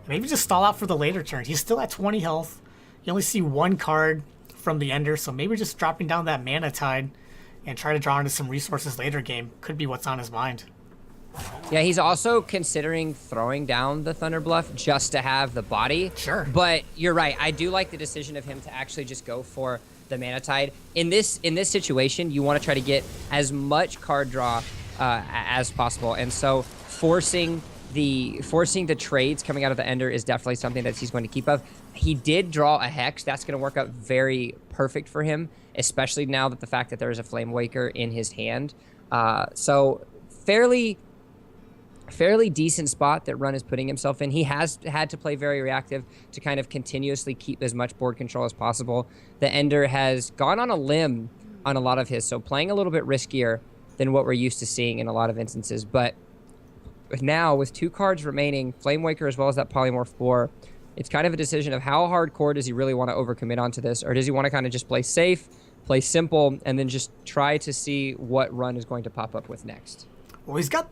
Maybe just stall out for the later turn. He's still at 20 health. You only see 1 card from the Ender, so maybe just dropping down that Mana Tide and try to draw into some resources later game could be what's on his mind. Yeah, he's also considering throwing down the Thunder Bluff just to have the body. Sure. But you're right. I do like the decision of him to actually just go for the Mana Tide. In this situation, you want to try to get as much card draw as possible. And so forcing the trades coming out of the Ender is definitely something that he's going to keep up. He did draw a Hex. That's going to work out very perfect for him, especially now that the fact that there is a Flame Waker in his hand. So fairly decent spot that Run is putting himself in. He has had to play very reactive to kind of continuously keep as much board control as possible. The Ender has gone on a limb on a lot of his, so playing a little bit riskier than what we're used to seeing in a lot of instances. But now, with 2 cards remaining, Flame Waker as well as that Polymorph Boar, it's kind of a decision of how hardcore does he really want to overcommit onto this, or does he want to kind of just play safe, play simple, and then just try to see what Run is going to pop up with next. Well, he's got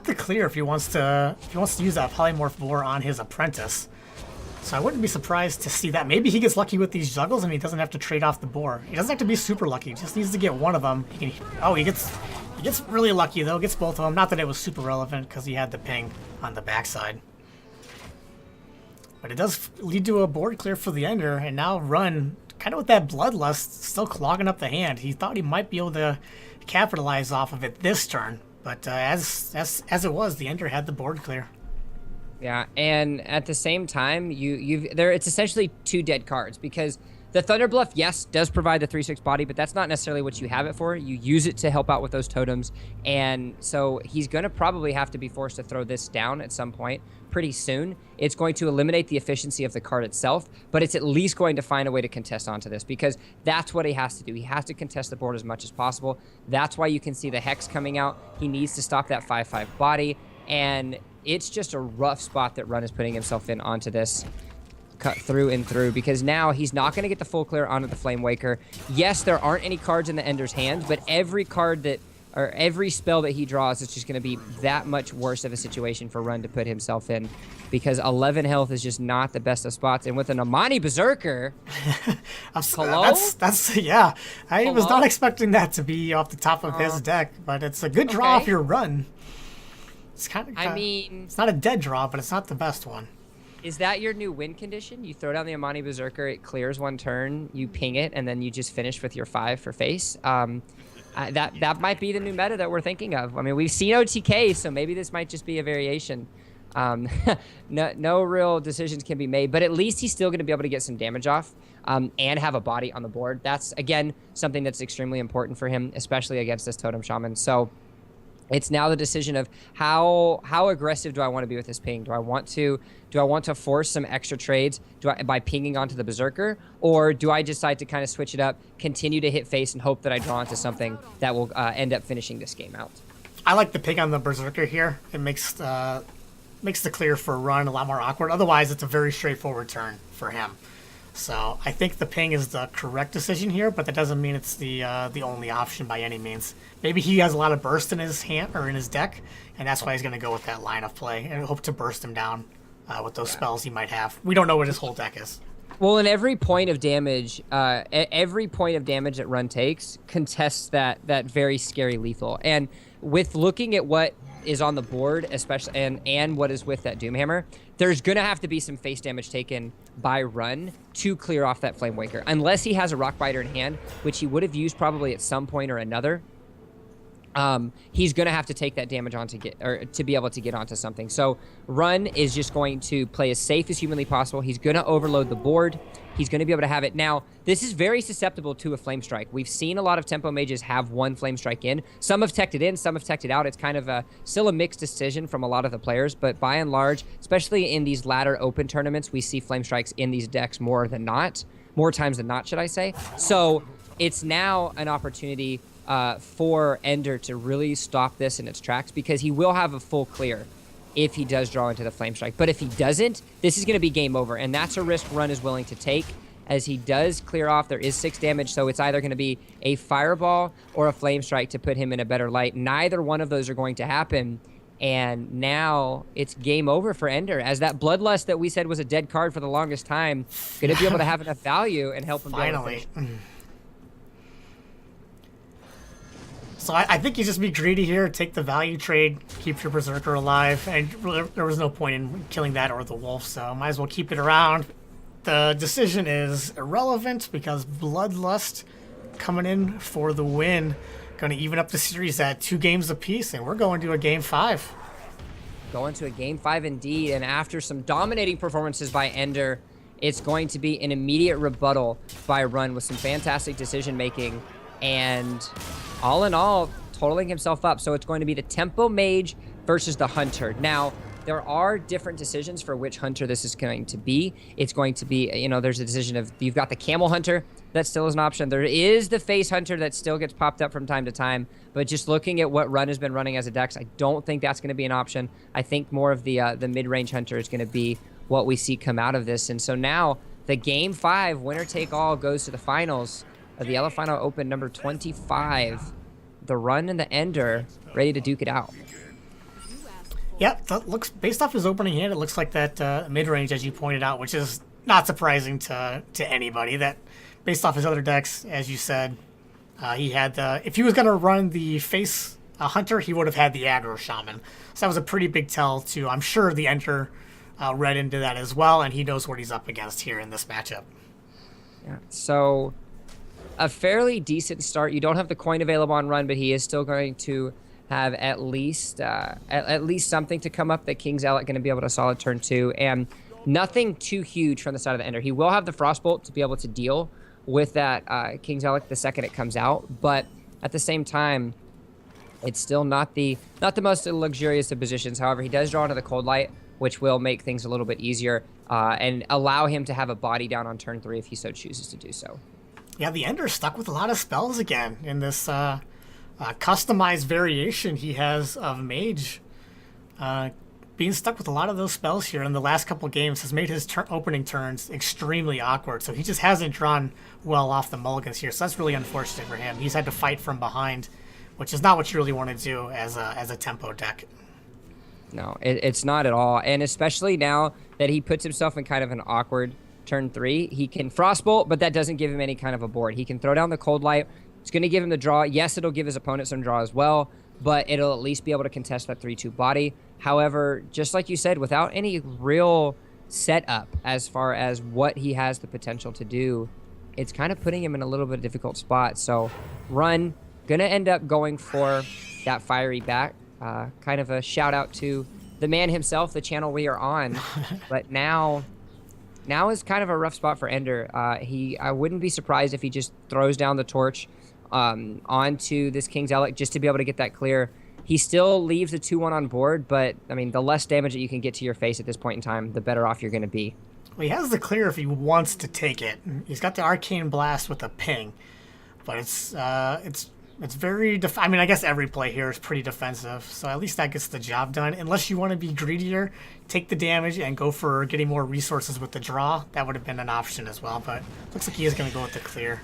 the clear if he wants to use that Polymorph Boar on his Apprentice. So I wouldn't be surprised to see that. Maybe he gets lucky with these juggles and he doesn't have to trade off the boar. He doesn't have to be super lucky. He just needs to get one of them. He gets really lucky though. Gets both of them. Not that it was super relevant because he had the ping on the backside. But it does lead to a board clear for the Ender, and now Run, kind of with that Bloodlust, still clogging up the hand. He thought he might be able to capitalize off of it this turn, but as it was, the Ender had the board clear. Yeah, and at the same time, it's essentially 2 dead cards, because the Thunder Bluff, yes, does provide the 3/6 body, but that's not necessarily what you have it for. You use it to help out with those totems, and so he's going to probably have to be forced to throw this down at some point pretty soon. It's going to eliminate the efficiency of the card itself, but it's at least going to find a way to contest onto this, because that's what he has to do. He has to contest the board as much as possible. That's why you can see the Hex coming out. He needs to stop that 5/5 body, and it's just a rough spot that Run is putting himself in onto this, cut through and through, because now he's not going to get the full clear onto the Flame Waker. Yes, there aren't any cards in the Ender's hand, but every spell that he draws is just going to be that much worse of a situation for Run to put himself in, because 11 health is just not the best of spots. And with an Amani Berserker, hello? That's yeah. I was not expecting that to be off the top of his deck, but it's a good draw if you're Run. It's it's not a dead draw, but it's not the best one. Is that your new win condition? You throw down the Amani Berserker, it clears 1 turn, you ping it, and then you just finish with your 5 for face. That might be the new meta that we're thinking of. I mean, we've seen OTK, so maybe this might just be a variation. No real decisions can be made, but at least he's still going to be able to get some damage off and have a body on the board. That's, again, something that's extremely important for him, especially against this Totem Shaman. So it's now the decision of how aggressive do I want to be with this ping? Do I want to force some extra trades by pinging onto the Berserker, or do I decide to kind of switch it up, continue to hit face, and hope that I draw into something that will end up finishing this game out? I like the ping on the Berserker here. It makes the clear for Run a lot more awkward. Otherwise, it's a very straightforward turn for him. So I think the ping is the correct decision here, but that doesn't mean it's the only option by any means. Maybe he has a lot of burst in his hand or in his deck, and that's why he's going to go with that line of play and hope to burst him down with those spells he might have. We don't know what his whole deck is. Well, and every point of damage that Run takes contests that very scary lethal. And with looking at what is on the board, especially and what is with that Doomhammer, there's gonna have to be some face damage taken by Run to clear off that Flame Waker, unless he has a Rockbiter in hand, which he would have used probably at some point or another. He's gonna have to take that damage on to be able to get onto something. So Run is just going to play as safe as humanly possible. He's gonna overload the board. He's gonna be able to have it. Now, this is very susceptible to a Flame Strike. We've seen a lot of Tempo Mages have 1 Flame Strike in. Some have teched it in, some have teched it out. It's kind of still a mixed decision from a lot of the players, but by and large, especially in these latter open tournaments, we see Flame Strikes in these decks more times than not, should I say. So it's now an opportunity for Ender to really stop this in its tracks, because he will have a full clear if he does draw into the Flame Strike. But if he doesn't, this is going to be game over, and that's a risk Run is willing to take. as he does clear off. There is 6 damage, so it's either going to be a Fireball or a Flame Strike to put him in a better light. Neither one of those are going to happen. And now it's game over for Ender, as that Bloodlust that we said was a dead card for the longest time going to be able to have enough value and help him finally. So I think you just be greedy here, take the value trade, keep your Berserker alive, and there was no point in killing that or the Wolf, so might as well keep it around. The decision is irrelevant because Bloodlust coming in for the win. Going to even up the series at 2 games apiece, and we're going to a game 5. Going to a game 5 indeed, and after some dominating performances by Ender, it's going to be an immediate rebuttal by Run with some fantastic decision making, and all in all, totaling himself up. So it's going to be the Tempo Mage versus the Hunter. Now, there are different decisions for which Hunter this is going to be. It's going to be, you know, there's a decision of, you've got the Camel Hunter, that still is an option. There is the Face Hunter that still gets popped up from time to time, but just looking at what Run has been running as a dex, I don't think that's going to be an option. I think more of the mid-range Hunter is going to be what we see come out of this. And so now the game 5 winner take all goes to the finals of the Elephino Open number 25. The Run and the Ender ready to duke it out. Yep, that looks, based off his opening hand, it looks like that mid-range, as you pointed out, which is not surprising to anybody. That, based off his other decks, as you said, he had the, if he was going to run the Face Hunter, he would have had the Aggro Shaman. So that was a pretty big tell to, I'm sure the Ender read into that as well, and he knows what he's up against here in this matchup. Yeah, so a fairly decent start. You don't have the coin available on Run, but he is still going to have at least something to come up that King Zealot going to be able to solid turn 2, and nothing too huge from the side of the Ender. He will have the Frostbolt to be able to deal with that King Zealot the second it comes out, but at the same time, it's still not the most luxurious of positions. However, he does draw into the Cold Light, which will make things a little bit easier and allow him to have a body down on turn 3 if he so chooses to do so. Yeah, the Ender's stuck with a lot of spells again in this customized variation he has of Mage. Being stuck with a lot of those spells here in the last couple games has made his opening turns extremely awkward, so he just hasn't drawn well off the mulligans here, so that's really unfortunate for him. He's had to fight from behind, which is not what you really want to do as a tempo deck. No, it's not at all, and especially now that he puts himself in kind of an awkward turn 3, he can Frostbolt, but that doesn't give him any kind of a board. He can throw down the Cold Light. It's going to give him the draw. Yes, it'll give his opponent some draw as well, but it'll at least be able to contest that 3-2 body. However, just like you said, without any real setup as far as what he has the potential to do, it's kind of putting him in a little bit of a difficult spot. So Run going to end up going for that Fiery Bat. Kind of a shout out to the man himself, the channel we are on. But now is kind of a rough spot for Ender. I wouldn't be surprised if he just throws down the torch onto this King Zealot just to be able to get that clear. He still leaves the 2-1 on board, but I mean, the less damage that you can get to your face at this point in time, the better off you're going to be. Well, he has the clear if he wants to take it. He's got the Arcane Blast with a ping, but it's very. I mean, I guess every play here is pretty defensive, so at least that gets the job done. Unless you want to be greedier, take the damage and go for getting more resources with the draw. That would have been an option as well, but looks like he is going to go with the clear.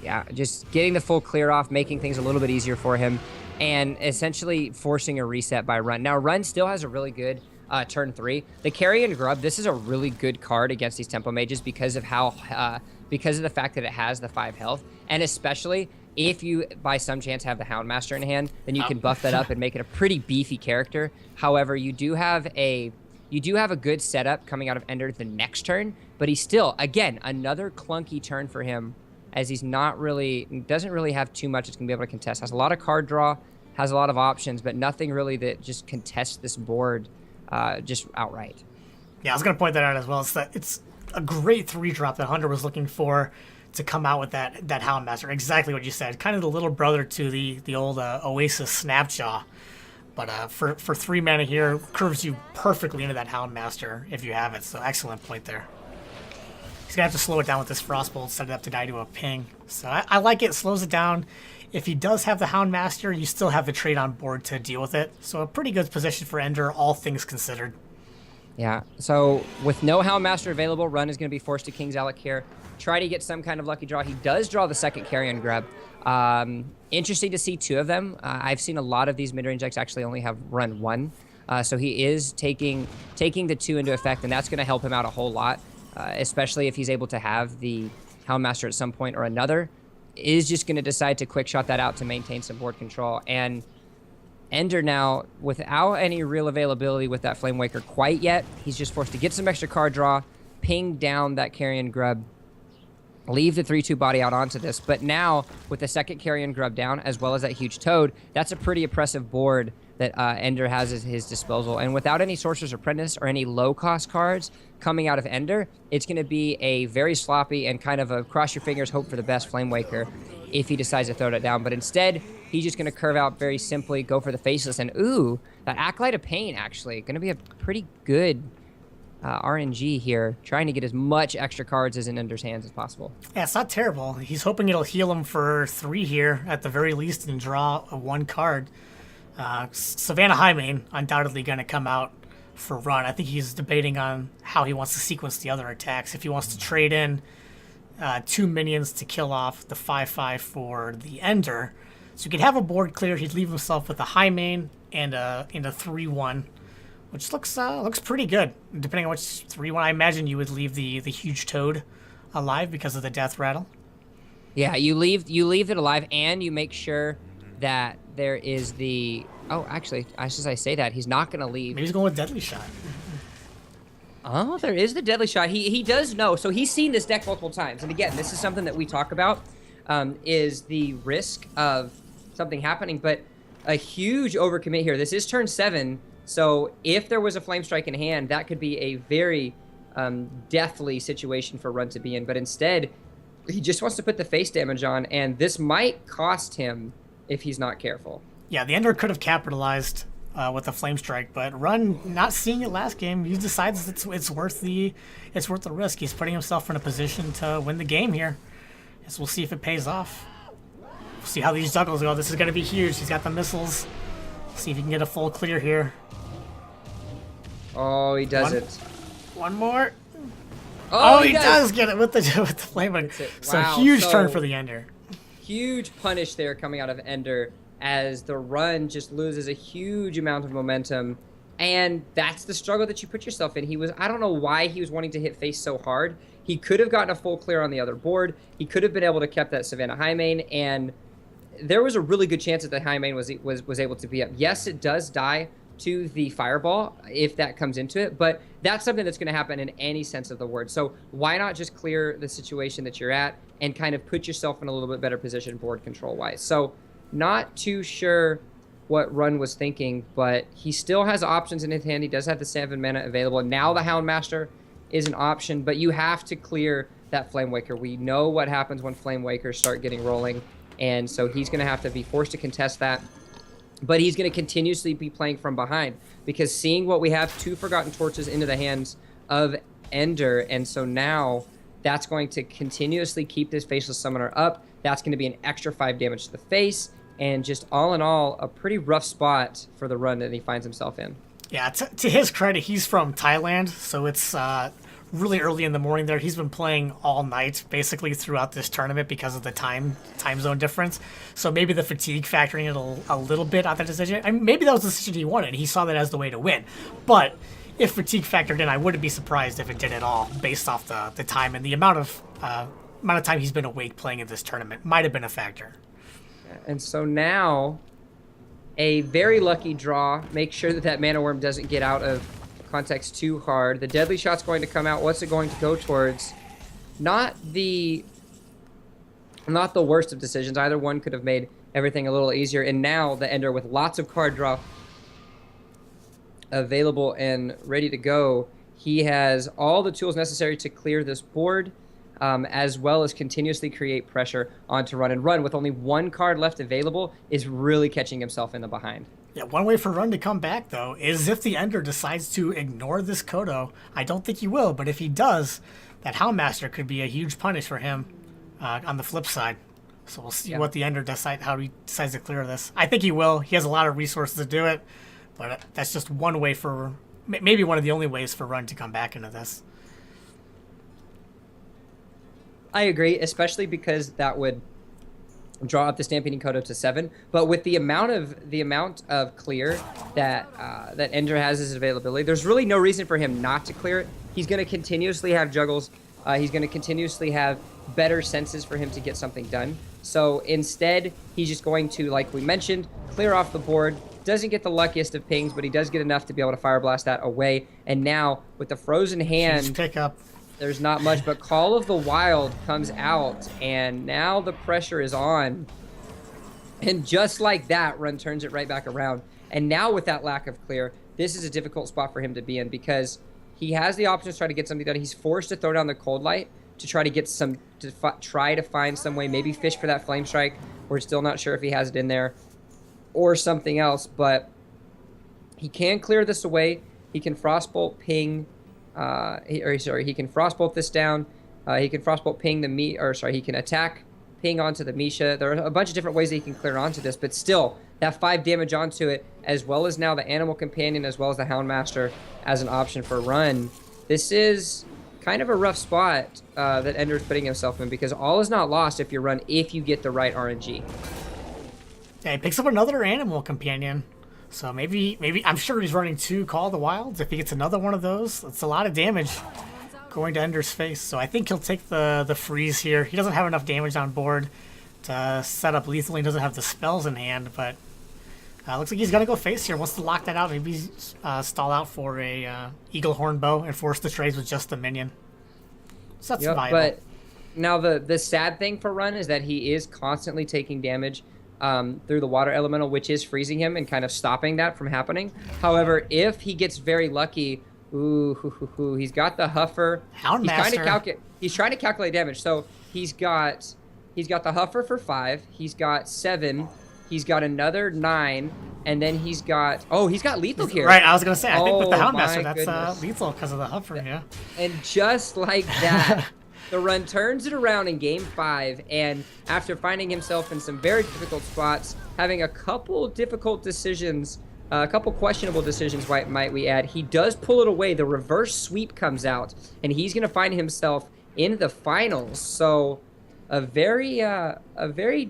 Yeah, just getting the full clear off, making things a little bit easier for him, and essentially forcing a reset by Run. Now, Run still has a really good turn 3. The Carrion Grub, this is a really good card against these Tempo Mages because of how, because of the fact that it has the 5 health, and especially if you, by some chance, have the Houndmaster in hand, then you can buff that up and make it a pretty beefy character. However, you do have a good setup coming out of Ender the next turn, but he's still, again, another clunky turn for him, as he's doesn't really have too much it's going to be able to contest. Has a lot of card draw, has a lot of options, but nothing really that just contests this board just outright. Yeah, I was going to point that out as well. It's a great 3-drop that Hunter was looking for to come out with that Houndmaster. Exactly what you said. Kind of the little brother to the old Oasis Snapjaw. But for 3 mana here, curves you perfectly into that Houndmaster if you have it. So excellent point there. He's going to have to slow it down with this Frostbolt, set it up to die to a ping. So I like it. Slows it down. If he does have the Houndmaster, you still have the trade on board to deal with it. So a pretty good position for Ender, all things considered. Yeah. So with no Houndmaster available, Run is going to be forced to King's Alec here. Try to get some kind of lucky draw. He does draw the second carrion grub. Interesting to see two of them. I've seen a lot of these mid-range decks actually only have Run one. So he is taking the two into effect, and that's going to help him out a whole lot, especially if he's able to have the Houndmaster at some point or another. Is just going to decide to quick shot that out to maintain some board control. And Ender now, without any real availability with that Flame Waker quite yet, he's just forced to get some extra card draw, ping down that Carrion Grub, leave the 3-2 body out onto this. But now, with the second Carrion Grub down, as well as that huge Toad, that's a pretty oppressive board that Ender has at his disposal. And without any Sorcerer's Apprentice or any low-cost cards coming out of Ender, it's going to be a very sloppy and kind of a cross your fingers, hope for the best Flame Waker if he decides to throw that down. But instead, he's just going to curve out very simply, go for the Faceless, and ooh, that Acolyte of Pain actually going to be a pretty good RNG here, trying to get as much extra cards as in Ender's hands as possible. Yeah, it's not terrible. He's hoping it'll heal him for 3 here at the very least and draw a 1 card. Savannah Highmane undoubtedly going to come out for Run. I think he's debating on how he wants to sequence the other attacks. If he wants to trade in 2 minions to kill off the 5/5 for the Ender. So he could have a board clear. He'd leave himself with a Highmane and a 3/1, which looks pretty good. Depending on which 3/1, I imagine you would leave the huge Toad alive because of the death rattle. Yeah, you leave it alive, and you make sure that there is the... Oh, actually, as I say that, he's not going to leave. Maybe he's going with Deadly Shot. Oh, there is the Deadly Shot. He does know. So he's seen this deck multiple times. And again, this is something that we talk about, is the risk of something happening. But a huge overcommit here. This is turn 7. So if there was a Flame Strike in hand, that could be a very deathly situation for Run to be in. But instead, he just wants to put the face damage on. And this might cost him if he's not careful. Yeah, the Ender could have capitalized with a Flame Strike, but Run, not seeing it last game, he decides it's worth the risk. He's putting himself in a position to win the game here. So we'll see if it pays off. We'll see how these juggles go. This is going to be huge. He's got the missiles. See if he can get a full clear here. Oh, he does it. One more. Oh, he does get it with the flame. Wow. So huge turn for the Ender. Huge punish there coming out of Ender, as the Run just loses a huge amount of momentum. And that's the struggle that you put yourself in. I don't know why he was wanting to hit face so hard. He could have gotten a full clear on the other board. He could have been able to kept that Savannah Highmane, and there was a really good chance that the Highmane was able to be up. Yes, it does die to the Fireball if that comes into it, but that's something that's going to happen in any sense of the word. So why not just clear the situation that you're at and kind of put yourself in a little bit better position board control-wise? So not too sure what Run was thinking, but he still has options in his hand. He does have the 7 mana available. Now the Houndmaster is an option, but you have to clear that Flame Waker. We know what happens when Flame Wakers start getting rolling, and so he's going to have to be forced to contest that. But he's going to continuously be playing from behind, because seeing what we have, 2 Forgotten Torches into the hands of Ender, and so now that's going to continuously keep this Faceless Summoner up. That's going to be an extra 5 damage to the face, and just all in all, a pretty rough spot for the Run that he finds himself in. Yeah, to his credit, he's from Thailand, so it's really early in the morning there. He's been playing all night, basically, throughout this tournament because of the time zone difference. So maybe the fatigue factoring it a little bit on that decision. I mean, maybe that was the decision he wanted. He saw that as the way to win. But if fatigue factored in, I wouldn't be surprised if it did at all, based off the time and the amount of time he's been awake playing in this tournament. Might have been a factor. And so now, a very lucky draw. Make sure that Mana Worm doesn't get out of context too hard. The Deadly Shot's going to come out. What's it going to go towards? Not the worst of decisions. Either one could have made everything a little easier. And now the Ender, with lots of card draw available and ready to go, he has all the tools necessary to clear this board, as well as continuously create pressure onto Run. And Run, with only 1 card left available, is really catching himself in the behind. Yeah, one way for Run to come back, though, is if the Ender decides to ignore this Kodo. I don't think he will, but if he does, that Houndmaster could be a huge punish for him on the flip side. So we'll see what the Ender how he decides to clear this. I think he will. He has a lot of resources to do it, but that's just one way for maybe one of the only ways for Run to come back into this. I agree, especially because that would draw up the Stampeding Kodo to 7. But with the amount of clear that that Ender has as availability, there's really no reason for him not to clear it. He's going to continuously have juggles. He's going to continuously have better senses for him to get something done. So instead, he's just going to, like we mentioned, clear off the board. Doesn't get the luckiest of pings, but he does get enough to be able to Fire Blast that away. And now, with the Frozen Hand, pickup. There's not much, but Call of the Wild comes out, and now the pressure is on. And just like that, Run turns it right back around. And now with that lack of clear, this is a difficult spot for him to be in because he has the option to try to get something done. He's forced to throw down the Cold Light to try to get some, try to find some way, maybe fish for that Flame Strike. We're still not sure if he has it in there or something else, but he can clear this away. He can Frostbolt ping. He can Frostbolt this down. He can Frostbolt ping he can attack ping onto the Misha. There are a bunch of different ways that he can clear onto this, but still, that 5 damage onto it, as well as now the Animal Companion, as well as the Houndmaster as an option for Run. This is kind of a rough spot that Ender's putting himself in, because all is not lost if you Run, if you get the right RNG. Yeah, he picks up another Animal Companion. So maybe I'm sure he's running 2 Call of the Wilds. If he gets another one of those, it's a lot of damage going to Ender's face. So I think he'll take the freeze here. He doesn't have enough damage on board to set up lethally. He doesn't have the spells in hand, but looks like he's gonna go face here. Wants to lock that out. Maybe stall out for a Eagle Horn Bow and force the trades with just the minion. So that's viable. But now the sad thing for Run is that he is constantly taking damage through the Water Elemental, which is freezing him and kind of stopping that from happening. However, if he gets very lucky, he's got the Huffer. Houndmaster. He's trying to calculate damage. So he's got the Huffer for 5. He's got 7. He's got another 9, and then he's got lethal here. Right, I was gonna say I think with the Houndmaster that's that's lethal because of the Huffer. Yeah. And just like that. The Run turns it around in Game 5, and after finding himself in some very difficult spots, having a couple difficult decisions, a couple questionable decisions, might we add, he does pull it away. The reverse sweep comes out, and he's going to find himself in the finals. So a very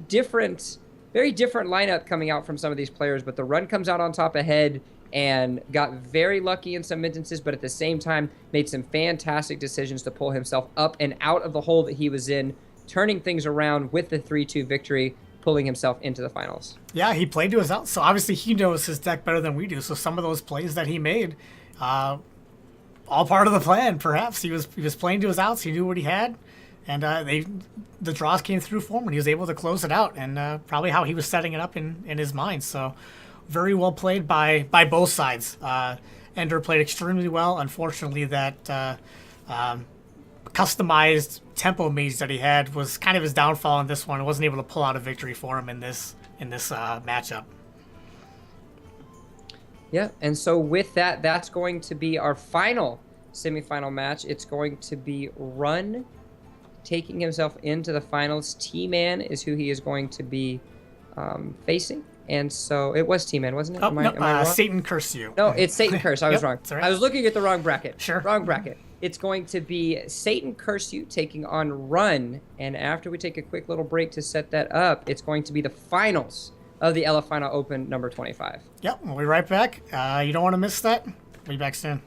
different lineup coming out from some of these players, but the Run comes out on top ahead and got very lucky in some instances, but at the same time made some fantastic decisions to pull himself up and out of the hole that he was in, turning things around with the 3-2 victory, pulling himself into the finals. Yeah, he played to his out, so obviously he knows his deck better than we do, so some of those plays that he made, all part of the plan, perhaps. He was playing to his outs, he knew what he had, and the draws came through for him, and he was able to close it out, and probably how he was setting it up in his mind, so very well played by both sides. Ender played extremely well. Unfortunately, that customized tempo mage that he had was kind of his downfall in this one. He wasn't able to pull out a victory for him in this matchup. Yeah, and so with that, that's going to be our final semifinal match. It's going to be Run taking himself into the finals. T-Man is who he is going to be facing. And so it was T-Man, wasn't it? Am I wrong? Satan Curse You. No, it's Satan Curse. I was wrong. Right. I was looking at the wrong bracket. Sure. Wrong bracket. It's going to be Satan Curse You taking on Run. And after we take a quick little break to set that up, it's going to be the finals of the Elephino Open number 25. Yep, we'll be right back. You don't want to miss that. We'll be back soon.